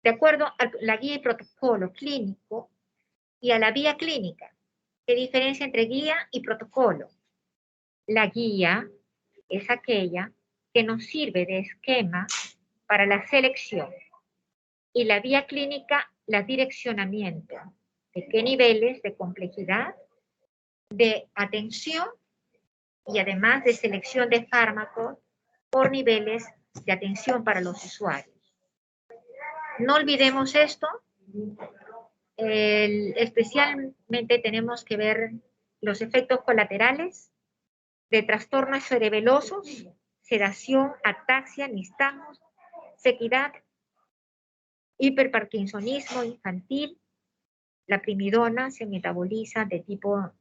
De acuerdo a la guía y protocolo clínico y a la vía clínica. ¿Qué diferencia entre guía y protocolo? La guía es aquella que nos sirve de esquema para la selección. Y la vía clínica, la direccionamiento. ¿De qué niveles de complejidad, de atención y además de selección de fármacos por niveles de atención para los usuarios? No olvidemos esto. Especialmente tenemos que ver los efectos colaterales de trastornos cerebelosos, sedación, ataxia, nistagmus, sequedad, hiperparkinsonismo infantil. La primidona se metaboliza de tipo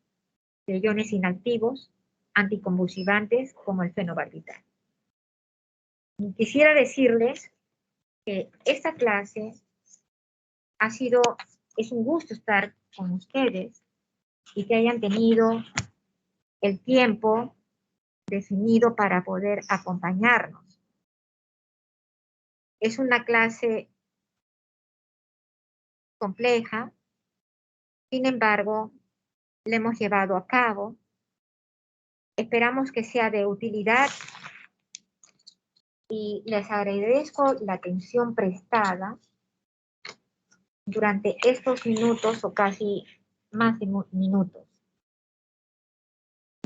de iones inactivos, anticonvulsivantes como el fenobarbital. Quisiera decirles que esta clase es un gusto estar con ustedes y que hayan tenido el tiempo definido para poder acompañarnos. Es una clase compleja, sin embargo, la hemos llevado a cabo. Esperamos que sea de utilidad y les agradezco la atención prestada durante estos minutos o casi más de minutos.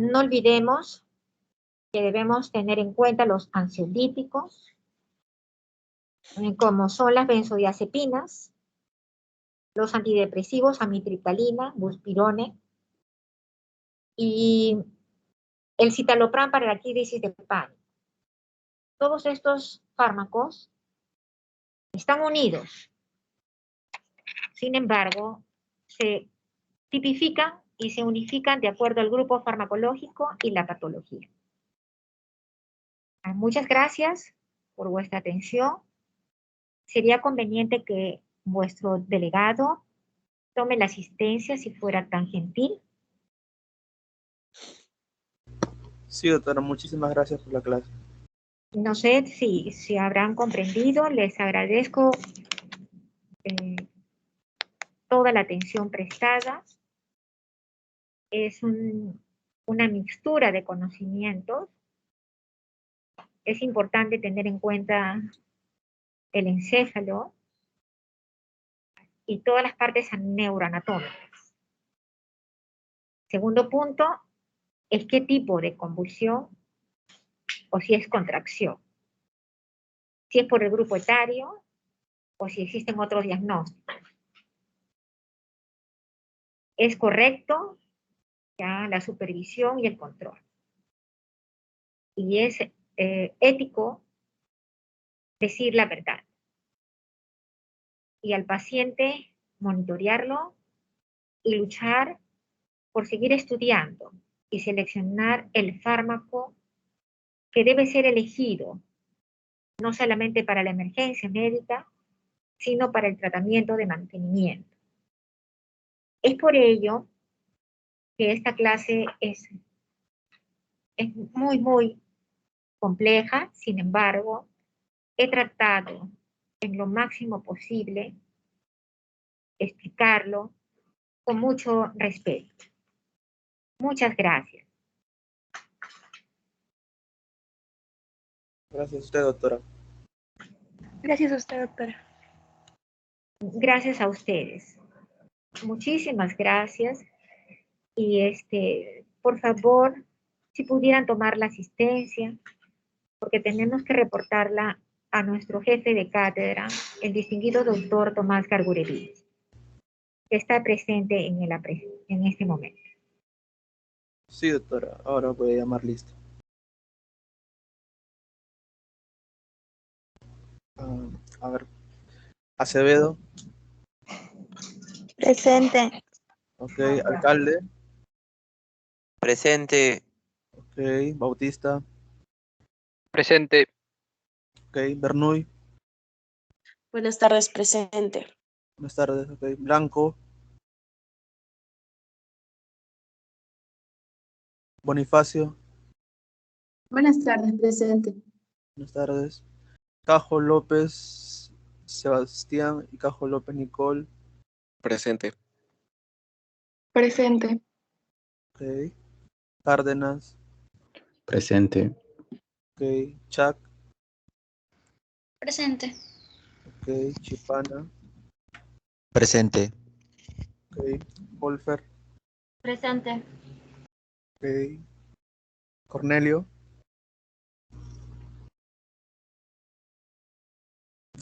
No olvidemos que debemos tener en cuenta los ansiolíticos, como son las benzodiazepinas, los antidepresivos, amitriptilina, buspirone, y el citalopram para la crisis de pánico. Todos estos fármacos están unidos. Sin embargo, se tipifican y se unifican de acuerdo al grupo farmacológico y la patología. Muchas gracias por vuestra atención. Sería conveniente que vuestro delegado tome la asistencia si fuera tan gentil. Sí, doctora, muchísimas gracias por la clase. No sé si habrán comprendido, les agradezco toda la atención prestada. Es una mixtura de conocimientos. Es importante tener en cuenta el encéfalo y todas las partes neuroanatómicas. Segundo punto es qué tipo de convulsión o si es contracción. Si es por el grupo etario o si existen otros diagnósticos. Es correcto ya la supervisión y el control. Y es ético decir la verdad. Y al paciente monitorearlo y luchar por seguir estudiando y seleccionar el fármaco que debe ser elegido, no solamente para la emergencia médica, sino para el tratamiento de mantenimiento. Es por ello que esta clase es muy, muy compleja. Sin embargo, he tratado en lo máximo posible explicarlo con mucho respeto. Muchas gracias. Gracias a usted, doctora. Gracias a usted, doctora. Gracias a ustedes. Muchísimas gracias. Y por favor, si pudieran tomar la asistencia, porque tenemos que reportarla a nuestro jefe de cátedra, el distinguido doctor Tomás Gargurevich, que está presente en este momento. Sí, doctora. Ahora voy a llamar listo. A ver. Acevedo. Presente. Ok. Alcalde. Presente. Ok. Bautista. Presente. Ok. Bernuy. Buenas tardes, presente. Buenas tardes. Ok. Blanco. Bonifacio. Buenas tardes, presente. Buenas tardes. Cajo López Sebastián y Cajo López Nicole. Presente. Presente. Ok. Cárdenas. Presente. Ok. Chac. Presente. Ok. Chipana. Presente. Ok. Wolfer. Presente. Ok. Cornelio.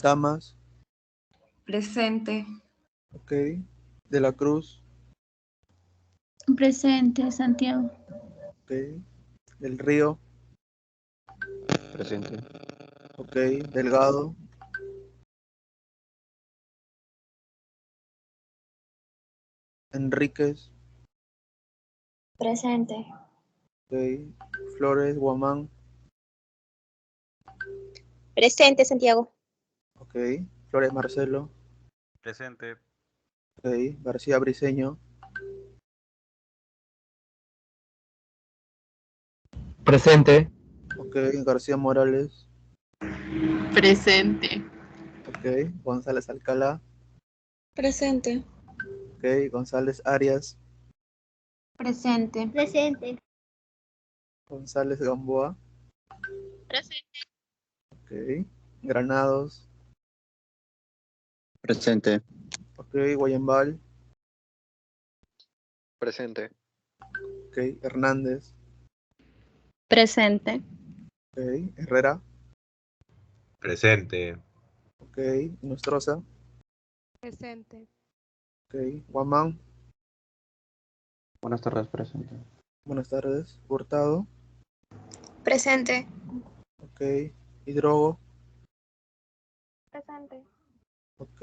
Damas. Presente. Ok. De la Cruz. Presente, Santiago. Ok. Del Río. Presente. Ok. Delgado. Enríquez. Presente. Ok. Flores Guamán. Presente, Santiago. Ok. Flores Marcelo. Presente. Ok. García Briceño. Presente. Ok. García Morales. Presente. Ok. González Alcalá. Presente. Ok. González Arias. Presente. Presente. González Gamboa. Presente. Ok. Granados. Presente. Ok. Guayambal. Presente. Ok. Hernández. Presente. Ok. Herrera. Presente. Ok. Nostroza. Presente. Ok. Guamán. Buenas tardes, presente. Buenas tardes. Hurtado. Presente. Ok. Hidrogo. Presente. Ok.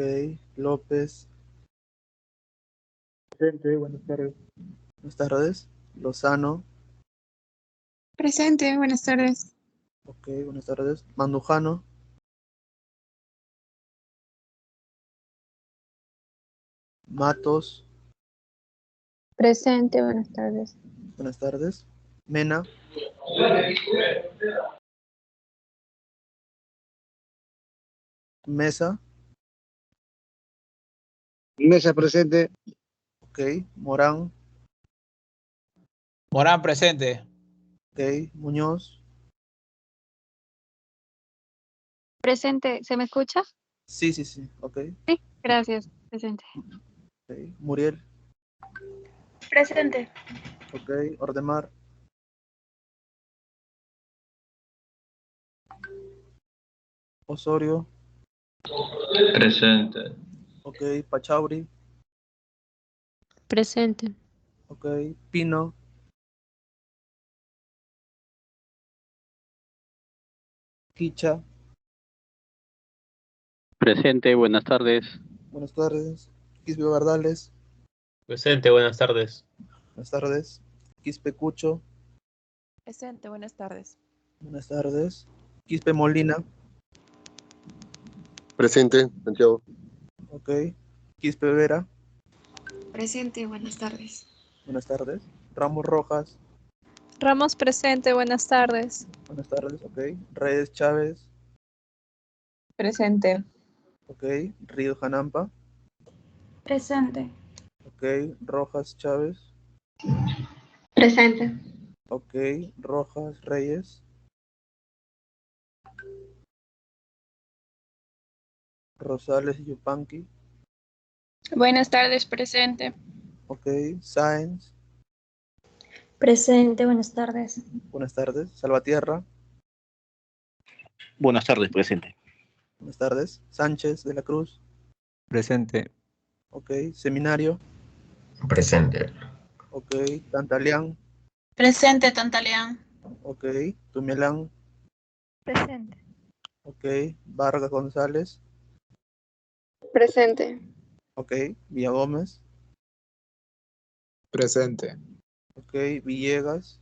López. Presente, buenas tardes. Buenas tardes. Lozano. Presente, buenas tardes. Ok. Buenas tardes. Mandujano. Matos. Presente, buenas tardes. Buenas tardes. Mena. Mesa. Mesa presente. Ok. Morán. Morán, presente. Ok. Muñoz. Presente, ¿se me escucha? Sí, sí, sí. Ok. Sí, gracias. Presente. Ok. Muriel. Presente. Ok. Ordemar. Osorio. Presente. Ok. Pachauri. Presente. Ok. Pino. Quicha. Presente, buenas tardes. Buenas tardes. Quispe Bardales. Presente, buenas tardes. Buenas tardes. Quispe Cucho. Presente, buenas tardes. Buenas tardes. Quispe Molina. Presente, Santiago. Ok. Quispe Vera. Presente, buenas tardes. Buenas tardes. Ramos Rojas. Ramos presente, buenas tardes. Buenas tardes. Ok. Reyes Chávez. Presente. Ok. Río Janampa. Presente. Ok. Rojas Chávez. Presente. Ok. Rojas Reyes. Rosales Yupanqui. Buenas tardes, presente. Ok. Sáenz. Presente, buenas tardes. Buenas tardes. Salvatierra. Buenas tardes, presente. Buenas tardes. Sánchez de la Cruz. Presente. Ok. Seminario. Presente. Ok. Tantalián. Presente, Tantaleán. Ok. Tumelán. Presente. Ok. Vargas González. Presente. Ok. Villagómez. Presente. Ok. Villegas.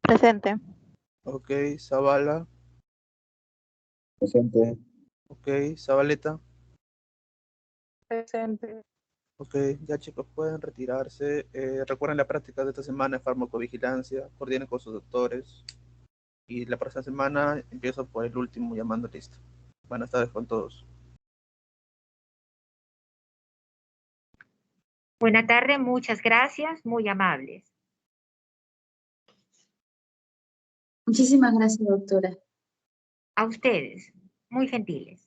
Presente. Ok. Zavala. Presente. Ok. Zabaleta. Presente. Ok. Ya chicos, pueden retirarse. Recuerden la práctica de esta semana de farmacovigilancia. Coordinen con sus doctores. Y la próxima semana empiezo por el último llamando listo. Buenas tardes con todos. Buena tarde, muchas gracias, muy amables. Muchísimas gracias, doctora. A ustedes, muy gentiles.